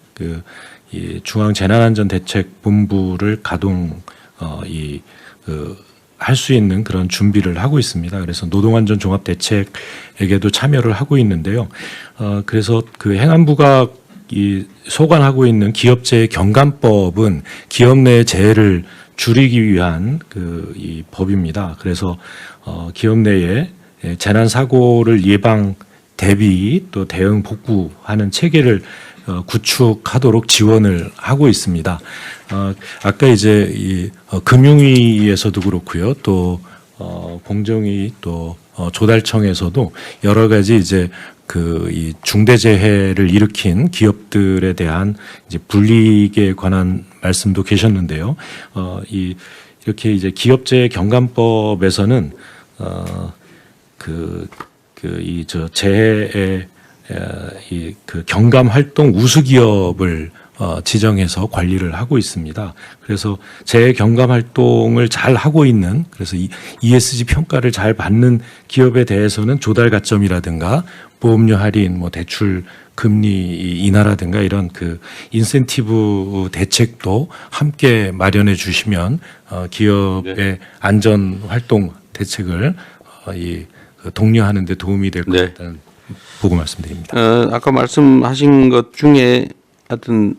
이 중앙재난안전대책본부를 가동 할 수 있는 그런 준비를 하고 있습니다. 그래서 노동안전 종합대책에게도 참여를 하고 있는데요. 그래서 그 행안부가 이 소관하고 있는 기업재해 경감법은 기업 내 재해를 줄이기 위한 이 법입니다. 그래서 기업 내에 재난 사고를 예방 대비 또 대응 복구하는 체계를 구축하도록 지원을 하고 있습니다. 아까 이제 이 금융위에서도 그렇고요, 또 공정위 또 조달청에서도 여러 가지 이제 이 중대재해를 일으킨 기업들에 대한 이제 불이익에 관한 말씀도 계셨는데요. 이렇게 이제 기업재해 경감법에서는 재해의 경감 활동 우수 기업을 지정해서 관리를 하고 있습니다. 그래서 재해 경감 활동을 잘 하고 있는, 그래서 ESG 평가를 잘 받는 기업에 대해서는 조달 가점이라든가 보험료 할인, 뭐 대출 금리 인하라든가 이런 인센티브 대책도 함께 마련해 주시면 기업의 안전 활동 대책을 독려하는 데 도움이 될 것 같다는 보고 말씀드립니다. 아까 말씀하신 것 중에 하여튼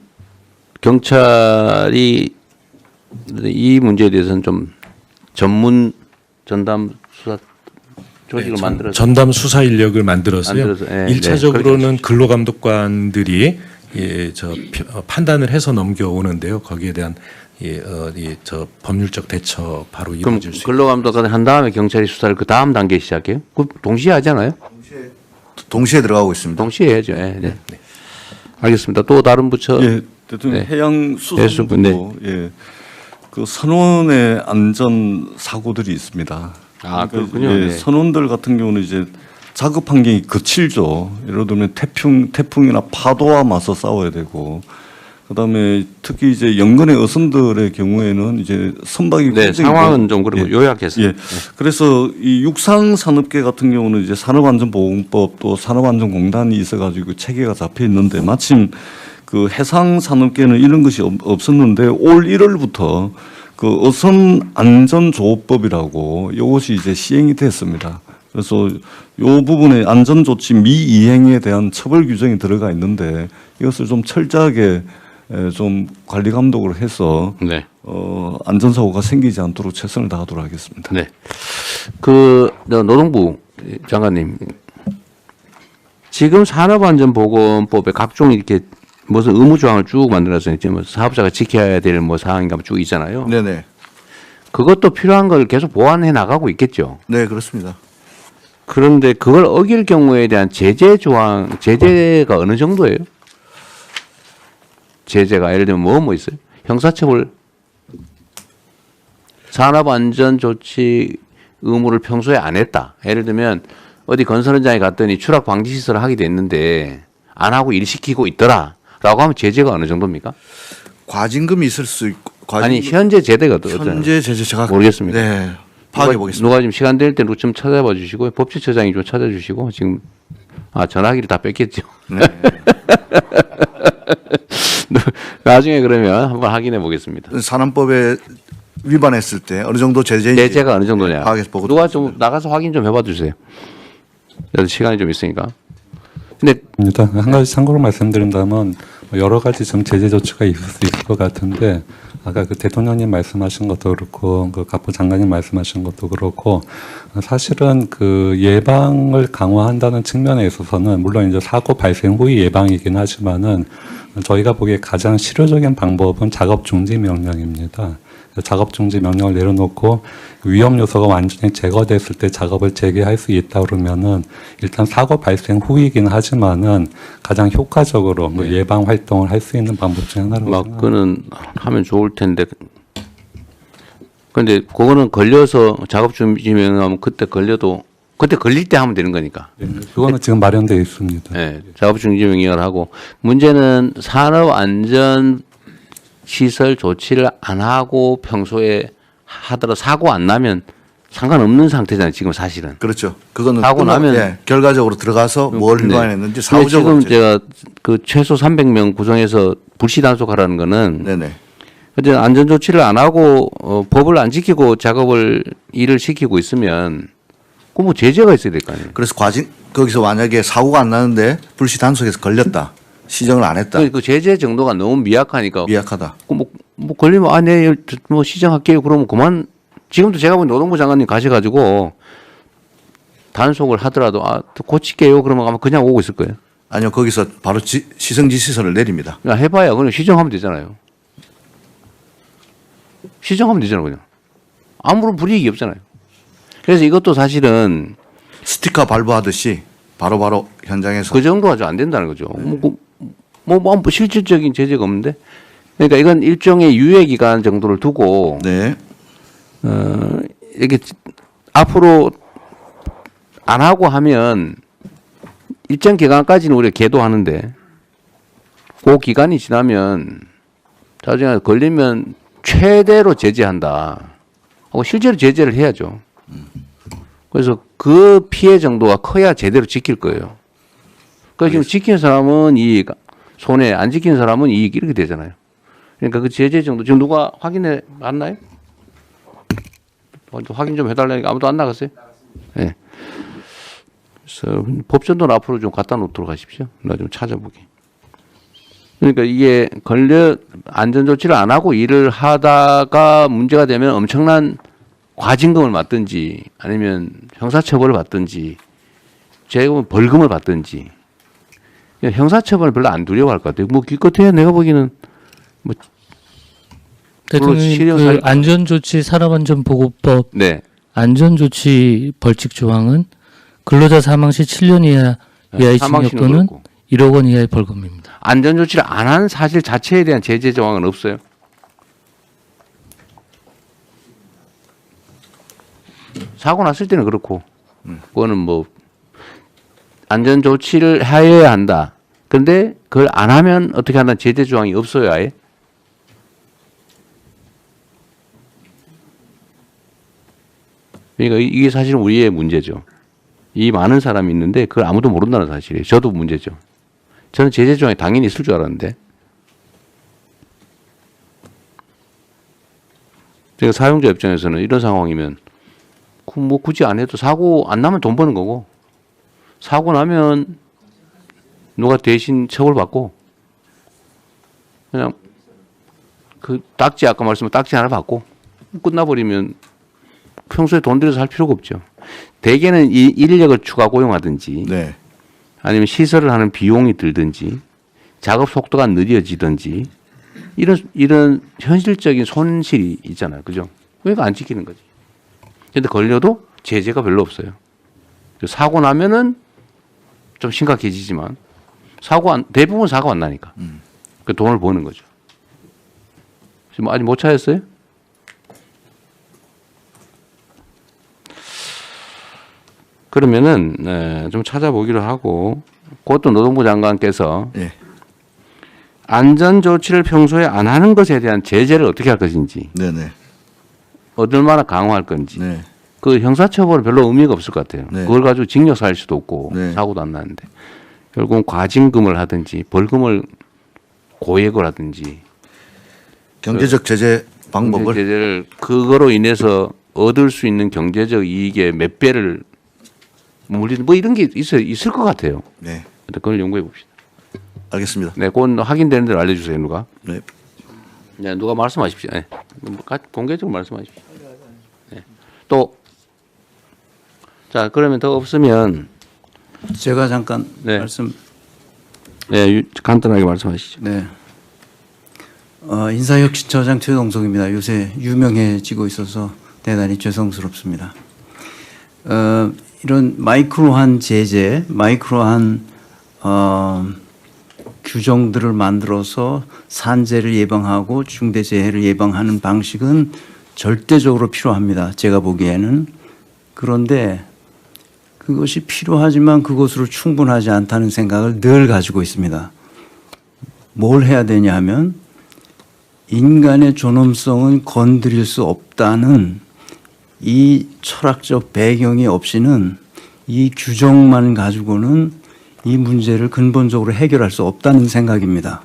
경찰이 이 문제에 대해서는 좀 전문 전담 수사 조직을 만들어서 전담 수사 인력을 만들어서요. 예, 1차적으로는 근로감독관들이 판단을 해서 넘겨오는데요. 거기에 대한 법률적 대처 바로 이루어질 수 있습니다. 근로감독관을 한 다음에 경찰이 수사를 그 다음 단계 시작해요? 그 동시에 하잖아요? 동시에 들어가고 있습니다. 동시에 해야죠. 네. 네. 알겠습니다. 또 다른 부처. 예, 대통령 해양수산부도 그 선원의 안전 사고들이 있습니다. 그렇군요. 예, 선원들 같은 경우는 이제 작업 환경이 거칠죠. 예를 들면 태풍이나 파도와 맞서 싸워야 되고, 그다음에 특히 이제 연근의 어선들의 경우에는 이제 선박이 상황은 좀 그리고 요약해서. 예. 그래서 이 육상산업계 같은 경우는 이제 산업안전보건법 또 산업안전공단이 있어가지고 체계가 잡혀 있는데 마침 그 해상산업계는 이런 것이 없었는데 올 1월부터 그 어선안전조업법이라고 이것이 이제 시행이 됐습니다. 그래서 이 부분에 안전조치 미이행에 대한 처벌 규정이 들어가 있는데 이것을 좀 철저하게 좀 관리 감독을 해서 안전사고가 생기지 않도록 최선을 다하도록 하겠습니다. 네. 노동부 장관님, 지금 산업안전보건법에 각종 이렇게 무슨 의무 조항을 쭉 만들어서 이제 뭐 사업자가 지켜야 될 뭐 사항인가 쭉 있잖아요. 네네. 그것도 필요한 걸 계속 보완해 나가고 있겠죠. 네, 그렇습니다. 그런데 그걸 어길 경우에 대한 제재가 어느 정도예요? 제재가 예를 들면 뭐 있어요? 형사처벌, 산업안전조치 의무를 평소에 안 했다. 예를 들면 어디 건설 현장에 갔더니 추락 방지 시설을 하게 됐는데 안 하고 일 시키고 있더라. 라고 하면 제재가 어느 정도입니까? 과징금이 있을 수 있고. 아니 현재 제재가 어떠나요? 현재 제재 제가 모르겠습니다. 네, 파악해 보겠습니다. 누가 지금 시간 될 때 좀 찾아봐 주시고 법제처장이 좀 찾아주시고 지금 전화기를 다 뺐겠죠. 네. 나중에 그러면 한번 확인해 보겠습니다. 산안법에 위반했을 때 어느 정도 제재인지 제재가 어느 정도냐. 보고 누가 좀 나가서 확인 좀 해봐 주세요. 그래도 시간이 좀 있으니까. 근데 일단 한 가지 참고로 말씀드린다면 여러 가지 좀 제재 조치가 있을 수 있을 것 같은데 아까 그 대통령님 말씀하신 것도 그렇고 그 갑부 장관님 말씀하신 것도 그렇고 사실은 그 예방을 강화한다는 측면에 있어서는 물론 이제 사고 발생 후의 예방이긴 하지만은 저희가 보기에 가장 실효적인 방법은 작업 중지 명령입니다. 작업 중지 명령을 내려놓고 위험 요소가 완전히 제거됐을 때 작업을 재개할 수 있다 그러면은 일단 사고 발생 후이긴 하지만은 가장 효과적으로 뭐 예방 활동을 할 수 있는 방법 중 하나라고 막 그는 하면 좋을 텐데. 근데 그거는 걸려서 작업 중지 명령하면 그때 걸려도 그때 걸릴 때 하면 되는 거니까. 그거는 지금 마련되어 있습니다. 네, 작업 중지 명령을 하고 문제는 산업 안전 시설 조치를 안 하고 평소에 하더라도 사고 안 나면 상관없는 상태잖아요. 지금 사실은. 그렇죠. 그거는 사고 나면 결과적으로 들어가서 뭘 위반했는지 사후적으로 지금 제가 그 최소 300명 구성해서 불시 단속하라는 거는 네네. 근데 안전 조치를 안 하고 법을 안 지키고 작업을 일을 시키고 있으면 그 뭐 제재가 있어야 될 거 아니에요. 그래서 거기서 만약에 사고가 안 나는데 불시 단속해서 걸렸다. 시정을 안 했다. 그 제재 정도가 너무 미약하니까. 미약하다. 뭐 걸리면 네, 뭐 시정할게요. 그러면 그만. 지금도 제가 본 노동부 장관님 가셔가지고 단속을 하더라도 고칠게요. 그러면 아마 그냥 오고 있을 거예요. 아니요, 거기서 바로 시정지시서를 내립니다. 야, 해봐야 그냥 시정하면 되잖아요. 시정하면 되잖아요, 그냥. 아무런 불이익이 없잖아요. 그래서 이것도 사실은 스티커 발부하듯이 바로바로 현장에서 그 정도가 좀 안 된다는 거죠. 뭐 실질적인 제재가 없는데. 그러니까 이건 일종의 유예 기간 정도를 두고 이게 앞으로 안 하고 하면 일정 기간까지는 우리가 계도하는데 그 기간이 지나면 나중에 걸리면 최대로 제재한다 하고 실제로 제재를 해야죠. 그래서 그 피해 정도가 커야 제대로 지킬 거예요. 그러니까 지금 지키는 사람은 이익, 손해, 안 지키는 사람은 이익 이렇게 되잖아요. 그러니까 그 제재 정도 지금 누가 확인해 왔나요? 확인 좀 해달라니까 아무도 안 나갔어요? 네. 그래서 법전도는 앞으로 좀 갖다 놓도록 하십시오. 나 좀 찾아보게. 그러니까 이게 안전조치를 안 하고 일을 하다가 문제가 되면 엄청난 과징금을 받든지 아니면 형사처벌을 받든지 제가 벌금을 받든지 형사처벌을 별로 안 두려워할 것 같아요. 뭐 기껏해야 내가 보기에는 뭐 대통령님 그 안전조치 산업안전보고법 네. 안전조치 벌칙 조항은 근로자 사망 시 7년 이하의 징역 또는 1억 원 이하의 벌금입니다. 안전조치를 안 한 사실 자체에 대한 제재 조항은 없어요. 사고 났을 때는 그렇고 그거는 뭐 안전조치를 해야 한다. 그런데 그걸 안 하면 어떻게 한다는 제재 조항이 없어요 아예. 그러니까 이게 사실은 우리의 문제죠. 이 많은 사람이 있는데 그걸 아무도 모른다는 사실이에요. 저도 문제죠. 저는 제재 조항이 당연히 있을 줄 알았는데. 제가 사용자 입장에서는 이런 상황이면 뭐 굳이 안 해도 사고 안 나면 돈 버는 거고 사고 나면 누가 대신 처벌받고 그냥 그 딱지 아까 말씀한 딱지 하나 받고 끝나버리면 평소에 돈 들여서 할 필요가 없죠. 대개는 이 인력을 추가 고용하든지 아니면 시설을 하는 비용이 들든지 작업 속도가 느려지든지 이런 현실적인 손실이 있잖아요. 그죠? 그러니까 안 지키는 거지. 근데 걸려도 제재가 별로 없어요. 사고 나면은 좀 심각해지지만 대부분 사고 안 나니까 그 돈을 버는 거죠. 지금 아직 못 찾았어요? 그러면은 좀 찾아보기로 하고 그것도 노동부 장관께서 안전조치를 평소에 안 하는 것에 대한 제재를 어떻게 할 것인지 얼마나 강화할 건지 그 형사처벌은 별로 의미가 없을 것 같아요. 그걸 가지고 징역 살 수도 없고 사고도 안 나는데 결국은 과징금을 하든지 벌금을 고액을 하든지 경제적 제재 방법을 경제 제재를 그거로 인해서 얻을 수 있는 경제적 이익의 몇 배를 물리는 뭐 이런 게 있을 것 같아요. 네. 그걸 연구해 봅시다. 알겠습니다. 네, 곧 확인되는 대로 알려주세요, 누가. 네. 네, 누가 말씀하십시오. 네. 공개적으로 말씀하십시오. 네. 또, 자, 그러면 더 없으면 제가 잠깐 네. 말씀. 네, 간단하게 말씀하시죠. 네. 인사혁신처장 최동석입니다. 요새 유명해지고 있어서 대단히 죄송스럽습니다. 이런 마이크로한 제재, 마이크로한 규정들을 만들어서 산재를 예방하고 중대재해를 예방하는 방식은 절대적으로 필요합니다. 제가 보기에는. 그런데 그것이 필요하지만 그것으로 충분하지 않다는 생각을 늘 가지고 있습니다. 뭘 해야 되냐 하면 인간의 존엄성은 건드릴 수 없다는 이 철학적 배경이 없이는 이 규정만 가지고는 이 문제를 근본적으로 해결할 수 없다는 생각입니다.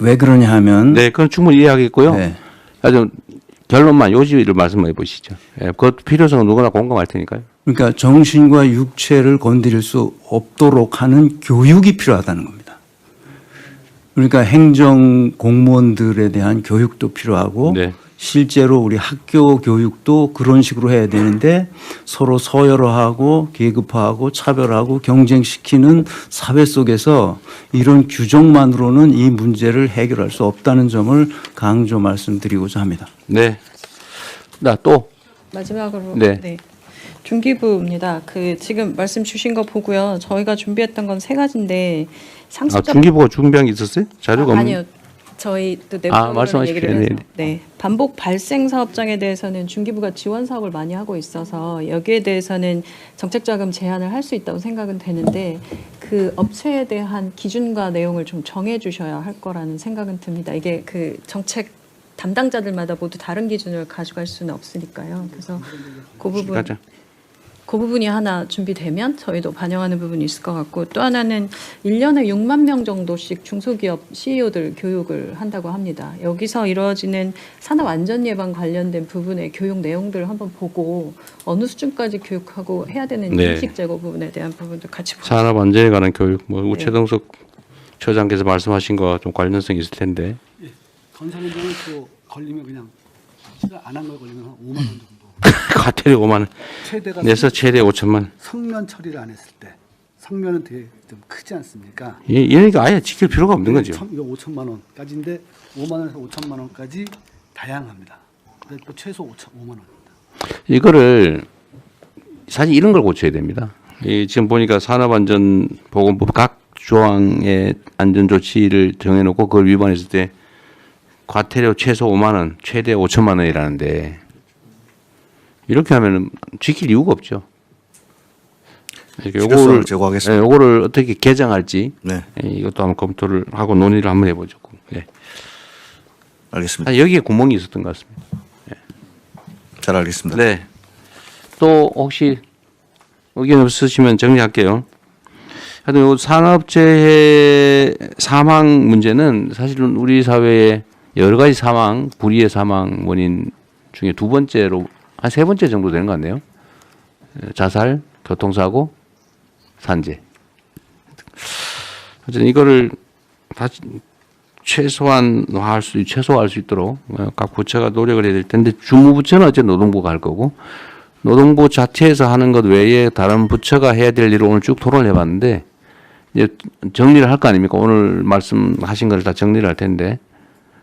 왜 그러냐 하면 네, 그건 충분히 이해하겠고요. 네. 아주 결론만 요지를 말씀해 보시죠. 예, 그 필요성은 누구나 공감할 테니까요. 그러니까 정신과 육체를 건드릴 수 없도록 하는 교육이 필요하다는 겁니다. 그러니까 행정 공무원들에 대한 교육도 필요하고 네. 실제로 우리 학교 교육도 그런 식으로 해야 되는데 서로 서열화하고 계급화하고 차별하고 경쟁시키는 사회 속에서 이런 규정만으로는 이 문제를 해결할 수 없다는 점을 강조 말씀드리고자 합니다. 네. 나 또. 마지막으로 네. 네. 중기부입니다. 지금 말씀 주신 거 보고요. 저희가 준비했던 건 3가지인데 상습적 중기부가 준비한 게 있었어요? 자료가 없는? 아니요. 저희 또 내부적으로 말씀하십시오. 얘기를 해서 네. 네. 반복 발생 사업장에 대해서는 중기부가 지원 사업을 많이 하고 있어서 여기에 대해서는 정책 자금 제한을 할 수 있다고 생각은 되는데 그 업체에 대한 기준과 내용을 좀 정해 주셔야 할 거라는 생각은 듭니다. 이게 그 정책 담당자들마다 모두 다른 기준을 가져갈 수는 없으니까요. 그래서 그 부분이 하나 준비되면 저희도 반영하는 부분이 있을 것 같고 또 하나는 1년에 6만 명 정도씩 중소기업 CEO들 교육을 한다고 합니다. 여기서 이루어지는 산업 안전 예방 관련된 부분의 교육 내용들을 한번 보고 어느 수준까지 교육하고 해야 되는 네. 인식 제고 부분에 대한 부분도 같이 보고 산업 안전에 관한 교육, 뭐 네. 우최동석 처장께서 말씀하신 거와 좀 관련성이 있을 텐데. 건설 현장은 또 걸리면 그냥 안 한 걸 걸리면 한 5만 원 정도. 과태료 5만 원 최대가 내서 최대 5천만 원. 성면 처리를 안 했을 때 성면은 되게 좀 크지 않습니까? 이러니까 아예 지킬 필요가 없는 거죠. 이거 5천만 원까지인데 5만 원에서 5천만 원까지 다양합니다. 근데 또 최소 5만 원. 이거를 사실 이런 걸 고쳐야 됩니다. 지금 보니까 산업안전보건법 각 조항의 안전조치를 정해놓고 그걸 위반했을 때 과태료 최소 5만 원, 최대 5천만 원이라는데 이렇게 하면은 지킬 이유가 없죠. 필요성을 제고하겠습니다. 요거를 어떻게 개정할지 네. 이것도 한번 검토를 하고 논의를 한번 해보죠. 네. 알겠습니다. 여기에 구멍이 있었던 것 같습니다. 네. 잘 알겠습니다. 네. 또 혹시 의견 없으시면 정리할게요. 하여튼 산업재해 사망 문제는 사실은 우리 사회의 여러 가지 사망, 불의의 사망 원인 중에 두 번째로 한 세 번째 정도 되는 것 같네요. 자살, 교통사고, 산재. 어쨌든 이거를 다시 최소화할 수 있도록 각 부처가 노력을 해야 될 텐데 주무부처는 어쨌든 노동부가 할 거고 노동부 자체에서 하는 것 외에 다른 부처가 해야 될 일을 오늘 쭉 토론을 해봤는데 이제 정리를 할 거 아닙니까? 오늘 말씀하신 걸 다 정리를 할 텐데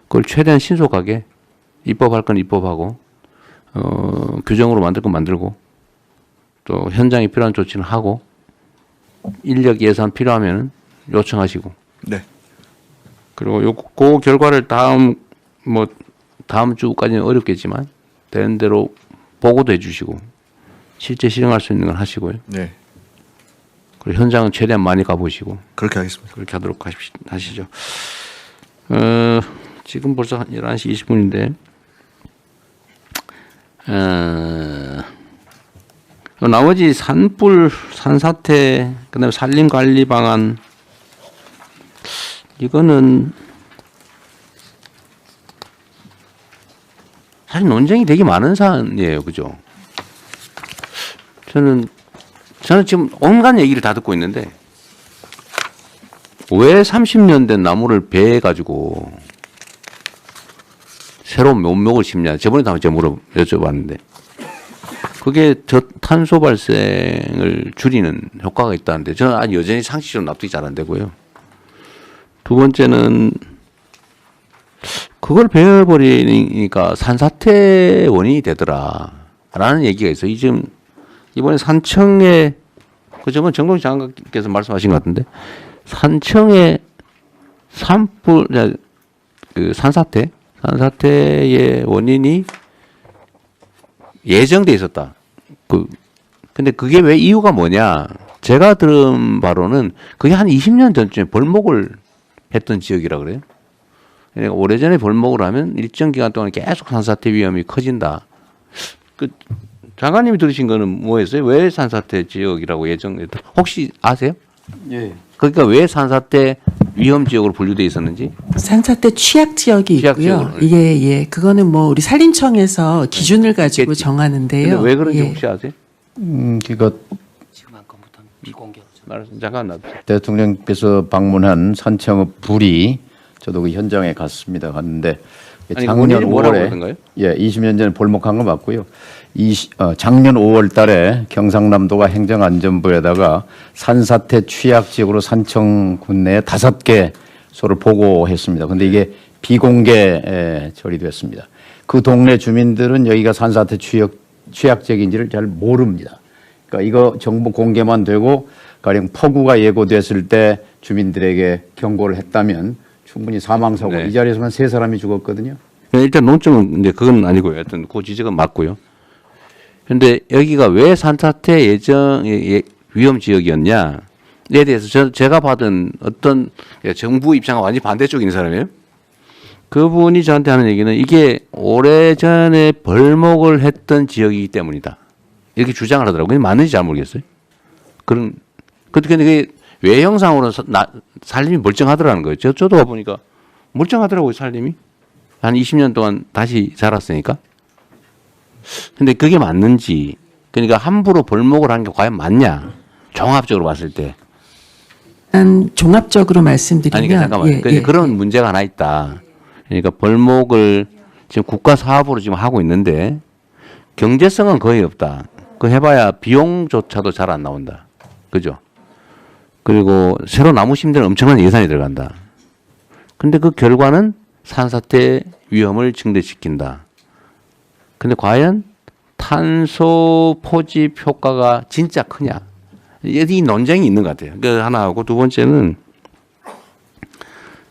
그걸 최대한 신속하게 입법할 건 입법하고 규정으로 만들 건 만들고 또 현장에 필요한 조치는 하고 인력 예산 필요하면 요청하시고 네. 그리고 그 결과를 다음 주까지는 어렵겠지만 되는 대로 보고도 해주시고 실제 실행할 수 있는 건 하시고요. 네. 그리고 현장은 최대한 많이 가보시고 그렇게 하겠습니다. 그렇게 하도록 하시죠. 지금 벌써 11시 20분인데 나머지 산불, 산사태, 그다음에 산림관리 방안 이거는 사실 논쟁이 되게 많은 사안이에요. 그죠? 저는 지금 온갖 얘기를 다 듣고 있는데 왜 30년 된 나무를 베가지고 새로운 묘목을 심냐. 저번에도 한번 제가 여쭤봤는데 그게 탄소 발생을 줄이는 효과가 있다는데 저는 여전히 상식적으로 납득이 잘 안 되고요. 두 번째는 그걸 베어버리니까 산사태 원인이 되더라라는 얘기가 있어요. 지금 이번에 산청에 저번 정동식 장관께서 말씀하신 것 같은데 산청에 산사태의 원인이 예정돼 있었다. 근데 그게 왜 이유가 뭐냐? 제가 들은 바로는 그게 한 20년 전쯤에 벌목을 했던 지역이라 그래요. 그러니까 오래전에 벌목을 하면 일정 기간 동안 계속 산사태 위험이 커진다. 장관님이 들으신 거는 뭐였어요? 왜 산사태 지역이라고 예정했다? 혹시 아세요? 예. 그러니까 왜 산사태 위험 지역으로 분류돼 있었는지? 산사태 취약 지역이 있고요. 이게 그거는 뭐 우리 산림청에서 기준을 가지고 정하는데요. 왜 그런지 혹시 아세요? 그러니까 잠깐 놔두세요. 대통령께서 방문한 산청읍 불이 저도 그 현장에 갔는데 아니, 작년 뭐라고 5월에 하던가요? 20년 전에 볼목한 거 맞고요. 작년 5월 달에 경상남도가 행정안전부에다가 산사태 취약 지역으로 산청군 내에 5개소를 보고했습니다. 근데 이게 비공개 처리됐습니다. 그 동네 주민들은 여기가 산사태 취약 지역인지를 잘 모릅니다. 그러니까 이거 정보 공개만 되고 가령 폭우가 예고됐을 때 주민들에게 경고를 했다면 충분히 사망사고 이 자리에서만 3사람이 죽었거든요. 일단 논점은 이제 그건 아니고요. 하여튼 그 지적은 맞고요. 그런데 여기가 왜 산사태 위험 지역이었냐에 대해서 제가 받은 어떤 정부 입장과 완전히 반대쪽인 사람이에요. 그분이 저한테 하는 얘기는 이게 오래전에 벌목을 했던 지역이기 때문이다. 이렇게 주장을 하더라고요. 근데 맞는지 잘 모르겠어요. 근데 그게 외형상으로는 산림이 멀쩡하더라는 거예요. 저도 와보니까 멀쩡하더라고요, 산림이. 한 20년 동안 다시 자랐으니까. 근데 그게 맞는지, 그러니까 함부로 벌목을 하는 게 과연 맞냐? 종합적으로 봤을 때. 종합적으로 말씀드리면. 아니, 잠깐만요. 그런 문제가 하나 있다. 그러니까 벌목을 지금 국가 사업으로 지금 하고 있는데 경제성은 거의 없다. 그 해봐야 비용조차도 잘 안 나온다. 그죠? 그리고 새로 나무 심는 데는 엄청난 예산이 들어간다. 근데 그 결과는 산사태 위험을 증대시킨다. 근데 과연 탄소 포집 효과가 진짜 크냐? 이 논쟁이 있는 것 같아요. 그 하나하고 두 번째는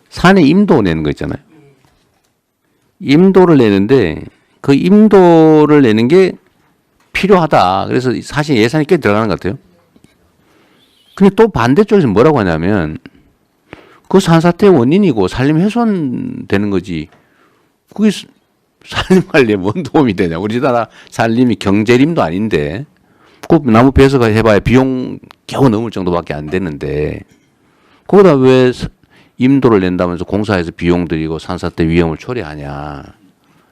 산에 임도 내는 거 있잖아요. 임도를 내는데 그 임도를 내는 게 필요하다. 그래서 사실 예산이 꽤 들어가는 것 같아요. 근데 또 반대쪽에서 뭐라고 하냐면 그 산사태 원인이고 산림 훼손되는 거지. 그게 산림 관리에 뭔 도움이 되냐. 우리나라 산림이 경제림도 아닌데 그 나무 베어서 해봐야 비용 겨우 넘을 정도밖에 안 되는데 거기다 왜 임도를 낸다면서 공사해서 비용 들이고 산사태 위험을 초래하냐.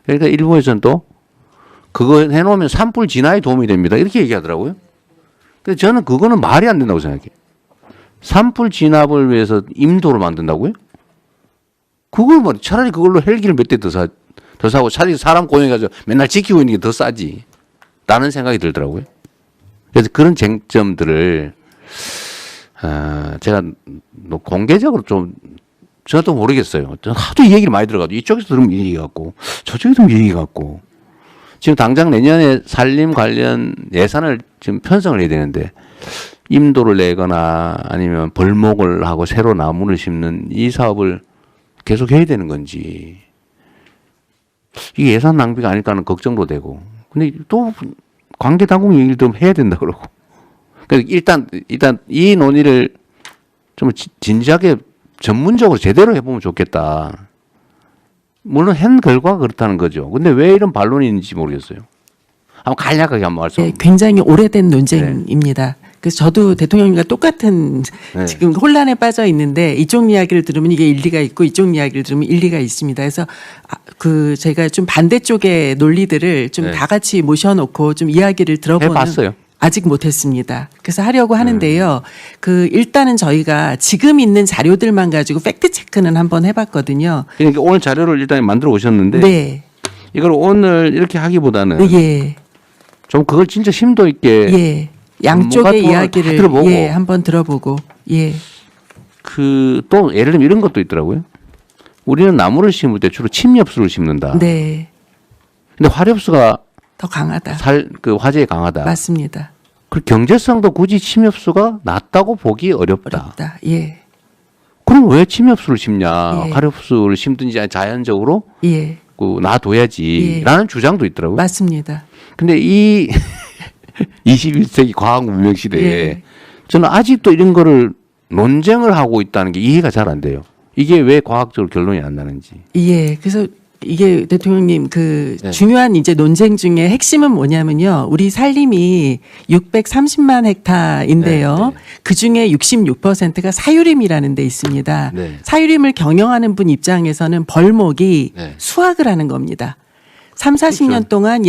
그러니까 일부에서는 또 그거 해놓으면 산불 진화에 도움이 됩니다. 이렇게 얘기하더라고요. 근데 저는 그거는 말이 안 된다고 생각해요. 산불 진압을 위해서 임도를 만든다고요? 그걸 뭐 차라리 그걸로 헬기를 몇 대 더 사고 차라리 사람 고용해가지고 맨날 지키고 있는 게 더 싸지. 라는 생각이 들더라고요. 그래서 그런 쟁점들을 제가 공개적으로 좀 저도 모르겠어요. 하도 이 얘기를 많이 들어가지고 이쪽에서 들으면 이 얘기 같고 저쪽에서 들으면 이 얘기 같고 지금 당장 내년에 산림 관련 예산을 지금 편성을 해야 되는데 임도를 내거나 아니면 벌목을 하고 새로 나무를 심는 이 사업을 계속 해야 되는 건지 이게 예산 낭비가 아닐까 하는 걱정도 되고 근데 또 관계 당국 얘기를 좀 해야 된다 그러고 그러니까 일단 이 논의를 좀 진지하게 전문적으로 제대로 해보면 좋겠다. 물론 한 결과가 그렇다는 거죠. 근데 왜 이런 반론이 있는지 모르겠어요. 한번 간략하게 한번 말씀. 굉장히 오래된 논쟁입니다. 그래서 저도 대통령님과 똑같은 네. 지금 혼란에 빠져 있는데 이쪽 이야기를 들으면 이게 일리가 있고 이쪽 이야기를 들으면 일리가 있습니다. 그래서 제가 좀 반대쪽의 논리들을 좀 다 같이 모셔놓고 좀 이야기를 들어보는. 해봤어요. 아직 못했습니다. 그래서 하려고 하는데요. 일단은 저희가 지금 있는 자료들만 가지고 팩트 체크는 한번 해봤거든요. 그러니까 오늘 자료를 일단 만들어 오셨는데 네. 이걸 오늘 이렇게 하기보다는 예. 좀 그걸 진짜 심도 있게 예. 양쪽의 이야기를 들어보고 예, 한번 들어보고 예. 또 예를 들면 이런 것도 있더라고요. 우리는 나무를 심을 때 주로 침엽수를 심는다. 네. 근데 화렵수가 더 강하다. 화재에 강하다. 맞습니다. 그 경제성도 굳이 침엽수가 낮다고 보기 어렵다. 예. 그럼 왜 침엽수를 심냐? 예. 화렵수를 심든지 자연적으로 예. 놔둬야지라는 주장도 있더라고요. 맞습니다. 근데 이 21세기 과학 문명 시대에 예. 저는 아직도 이런 거를 논쟁을 하고 있다는 게 이해가 잘 안 돼요. 이게 왜 과학적으로 결론이 안 나는지. 예. 그래서 이게 대통령님 네. 중요한 이제 논쟁 중에 핵심은 뭐냐면요. 우리 산림이 630만 헥타인데요. 그 중에 66%가 사유림이라는 데 있습니다. 네. 사유림을 경영하는 분 입장에서는 벌목이 수확을 하는 겁니다. 3, 40년 동안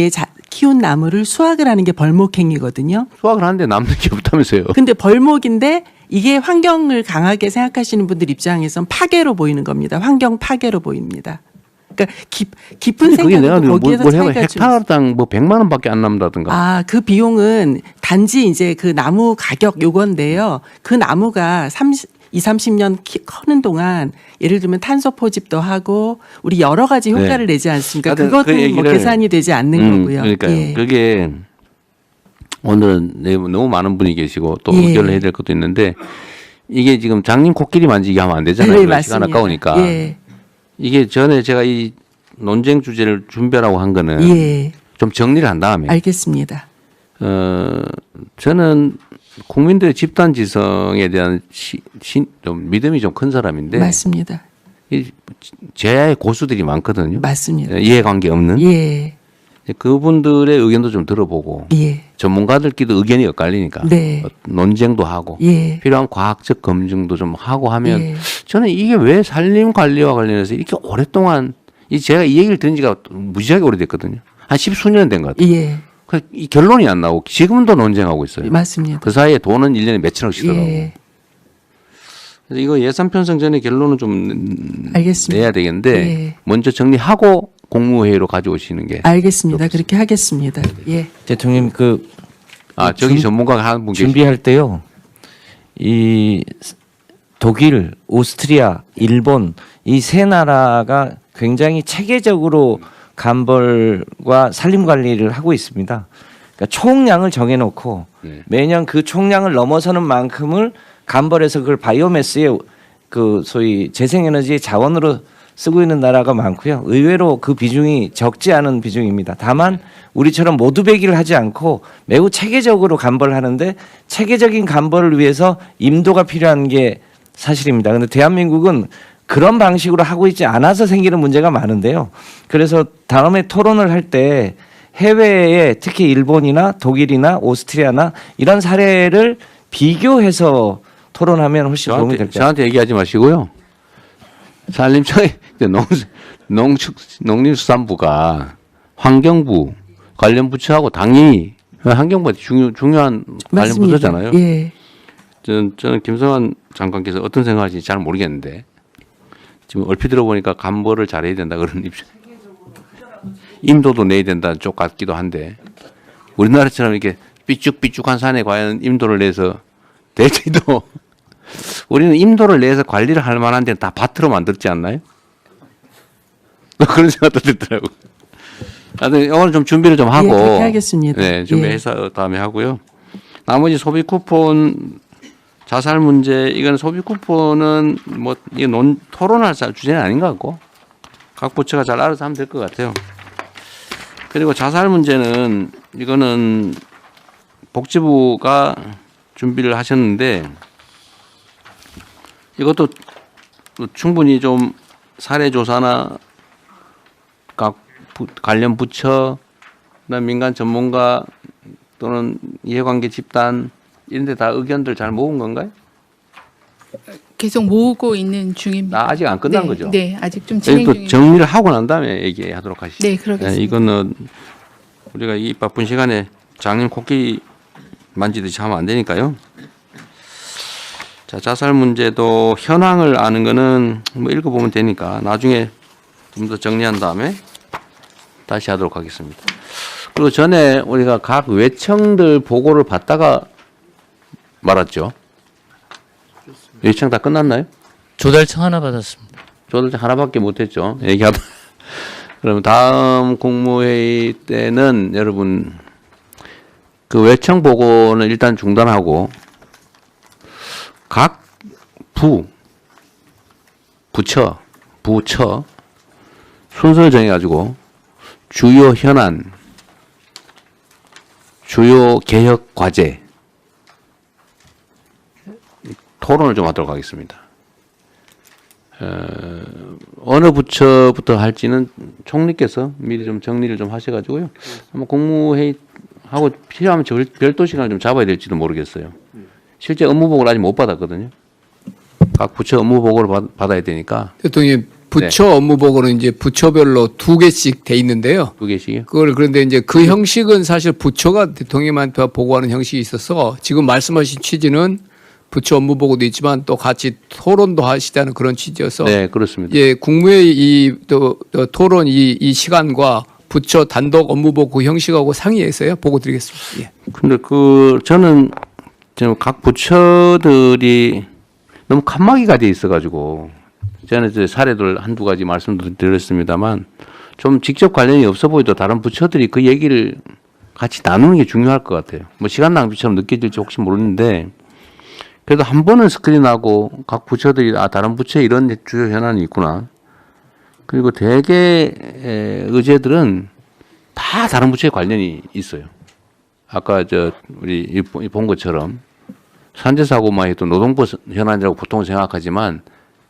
키운 나무를 수확을 하는 게 벌목행위거든요. 수확을 하는데 남는 게 없다면서요. 근데 벌목인데 이게 환경을 강하게 생각하시는 분들 입장에선 파괴로 보이는 겁니다. 환경 파괴로 보입니다. 그러니까 깊은 그게 내가 생각도 거기에서 차이가 좀 헥타르당 100만 원밖에 안 남는다든가. 그 비용은 단지 이제 그 나무 가격 요건데요. 그 나무가 30년 커는 동안 예를 들면 탄소 포집도 하고 우리 여러 가지 효과를 내지 않습니까? 그것은 계산이 되지 않는 거고요. 그러니까요. 예. 그게 오늘은 너무 많은 분이 계시고 또 예. 의견을 해야 될 것도 있는데 이게 지금 장님 코끼리 만지기 하면 안 되잖아요. 네, 시간 맞습니다. 아까우니까. 예. 이게 전에 제가 이 논쟁 주제를 준비하라고 한 거는 예. 좀 정리를 한 다음에 알겠습니다. 저는 국민들의 집단 지성에 대한 좀 믿음이 좀 큰 사람인데 맞습니다. 제야의 고수들이 많거든요. 맞습니다. 이해관계 없는. 예. 그분들의 의견도 좀 들어보고 예. 전문가들끼리도 의견이 엇갈리니까 네. 논쟁도 하고 예. 필요한 과학적 검증도 좀 하고 하면 예. 저는 이게 왜 산림 관리와 관련해서 이렇게 오랫동안 제가 이 얘기를 들은 지가 무지하게 오래됐거든요. 한 10수년 된 것 같아요. 예. 이 결론이 안 나오고 지금도 논쟁하고 있어요. 맞습니다. 그 사이에 돈은 1년에 몇천억씩 들어가고. 예. 그래서 이거 예산 편성 전에 결론은 좀 알겠습니다. 내야 되겠는데 예. 먼저 정리하고 국무회의로 가져오시는 게. 알겠습니다. 그렇게 하겠습니다. 예. 대통령 저기 전문가가 한 분 준비할 때요. 이 독일, 오스트리아, 일본 이 세 나라가 굉장히 체계적으로 감벌과 산림 관리를 하고 있습니다. 그러니까 총량을 정해놓고 매년 그 총량을 넘어서는 만큼을 감벌해서 그걸 바이오매스의 소위 재생에너지 자원으로 쓰고 있는 나라가 많고요. 의외로 그 비중이 적지 않은 비중입니다. 다만 우리처럼 모두배기를 하지 않고 매우 체계적으로 감벌을 하는데 체계적인 감벌을 위해서 임도가 필요한 게 사실입니다. 그런데 대한민국은 그런 방식으로 하고 있지 않아서 생기는 문제가 많은데요. 그래서 다음에 토론을 할 때 해외에 특히 일본이나 독일이나 오스트리아나 이런 사례를 비교해서 토론하면 훨씬 도움이 될 것 같아요. 저한테 얘기하지 마시고요. 산림청에 농림수산부가 환경부 관련 부처하고 당연히 환경부가 중요한 관련 부처잖아요. 예. 저는 김성환 장관께서 어떤 생각하시는지 잘 모르겠는데 지금 얼핏 들어보니까 감벌을 잘해야 된다 그런 입장. 임도도 내야 된다는 쪽 같기도 한데 우리나라처럼 이렇게 삐쭉삐쭉한 산에 과연 임도를 내서 될지도 우리는 임도를 내서 관리를 할 만한 데는 다 밭으로 만들지 않나요? 그런 생각도 들더라고요. 오늘 좀 준비를 좀 하고. 그렇게 하겠습니다. 네, 준비해서 다음에 하고요. 나머지 소비 쿠폰, 자살 문제, 이건 소비 쿠폰은 이게 토론할 주제는 아닌 것 같고 각 부처가 잘 알아서 하면 될 것 같아요. 그리고 자살 문제는 이거는 복지부가 준비를 하셨는데 이것도 충분히 좀 사례 조사나 각 관련 부처, 민간 전문가 또는 이해관계 집단 이런 데 다 의견들 잘 모은 건가요? 계속 모으고 있는 중입니다. 아직 안 끝난 네, 거죠? 네, 아직 좀 진행 또 중입니다. 정리를 하고 난 다음에 얘기하도록 하시죠. 네, 그러겠습니다. 이거는 우리가 이 바쁜 시간에 장님 코끼리 만지듯이 하면 안 되니까요. 자, 자살 문제도 현황을 아는 거는 뭐 읽어보면 되니까 나중에 좀 더 정리한 다음에 다시 하도록 하겠습니다. 그리고 전에 우리가 각 외청들 보고를 받다가 말았죠. 외청 다 끝났나요? 조달청 하나 받았습니다. 조달청 하나밖에 못했죠. 얘기하다. 그러면 다음 국무회의 때는 여러분 그 외청 보고는 일단 중단하고 각 부처 순서를 정해가지고 주요 현안, 주요 개혁 과제 토론을 좀 하도록 하겠습니다. 어느 부처부터 할지는 총리께서 미리 좀 정리를 좀 하셔가지고요. 아마 국무회의 하고 필요하면 별도 시간을 좀 잡아야 될지도 모르겠어요. 실제 업무 보고를 아직 못 받았거든요. 각 부처 업무 보고를 받아야 되니까. 대통령 부처 업무 보고는 이제 부처별로 2개씩 돼 있는데요. 2개씩이요? 그걸 그런데 이제 그 형식은 사실 부처가 대통령한테 보고하는 형식이 있어서 지금 말씀하신 취지는 부처 업무 보고도 있지만 또 같이 토론도 하시다는 그런 취지여서. 네, 그렇습니다. 예, 국무회의 또 토론 이 시간과 부처 단독 업무 보고 형식하고 상의해서요 보고 드리겠습니다. 예. 근데 저는 지금 각 부처들이 너무 칸막이가 돼 있어가지고 저는 이제 사례들 한두 가지 말씀드렸습니다만 좀 직접 관련이 없어 보이도 다른 부처들이 그 얘기를 같이 나누는 게 중요할 것 같아요. 뭐 시간 낭비처럼 느껴질지 혹시 모르는데 그래도 한 번은 스크린하고 각 부처들이 다른 부처에 이런 주요 현안이 있구나. 그리고 대개 의제들은 다 다른 부처에 관련이 있어요. 아까 우리 본 것처럼 산재사고만 해도 노동부 현안이라고 보통 생각하지만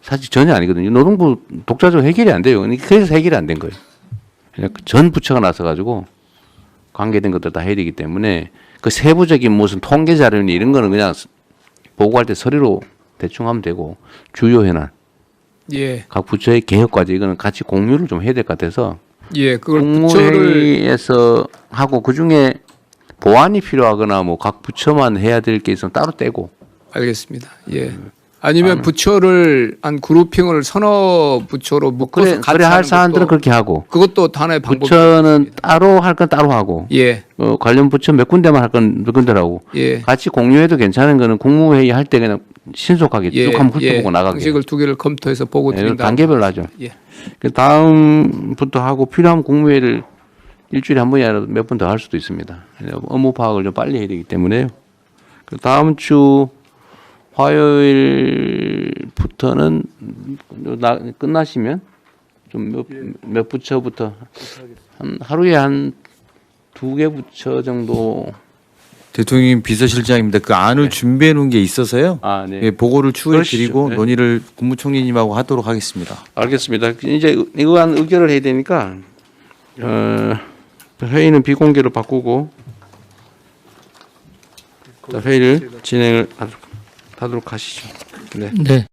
사실 전혀 아니거든요. 노동부 독자적으로 해결이 안 돼요. 그래서 해결이 안 된 거예요. 전 부처가 나서가지고 관계된 것들 다 해야 되기 때문에 그 세부적인 무슨 통계 자료니 이런 거는 그냥 보고할 때 서류로 대충 하면 되고 주요 현안, 예, 각 부처의 개혁 과제 이거는 같이 공유를 좀 해야 될 것 같아서 예, 그걸 국무회의에서 하고 그 중에 보완이 필요하거나 뭐 각 부처만 해야 될 게 있으면 따로 떼고. 알겠습니다. 예. 아니면 부처를 한 그룹핑을 서너 부처로 묶어서 같이 그래 할 하는 사안들은 것도 그렇게 하고. 그것도 하나의 방법입니다. 부처는 따로 할 건 따로 하고. 예. 관련 부처 몇 군데만 할 건 몇 군데라고. 예. 같이 공유해도 괜찮은 거는 국무회의 할 때 그냥 신속하게 쭉 한번 훑어보고 나가게. 방식을 2개를 검토해서 보고 드린다. 단계별로 하죠. 예. 그 다음부터 하고 필요하면 국무회의를 일주일에 한 번이라도 몇 번 더 할 수도 있습니다. 업무 파악을 좀 빨리 해야 되기 때문에요. 그 다음 주 화요일부터는 끝나시면 좀 몇 부처부터 하루에 한 2개 부처 정도. 대통령 비서실장입니다. 그 안을 준비해 놓은 게 있어서요. 네. 예, 보고를 추후에 그러시죠. 드리고 네. 논의를 국무총리님하고 하도록 하겠습니다. 알겠습니다. 이제 이거한 의결을 해야 되니까 회의는 비공개로 바꾸고 회의를 진행을 하도록 하시죠. 네. 네.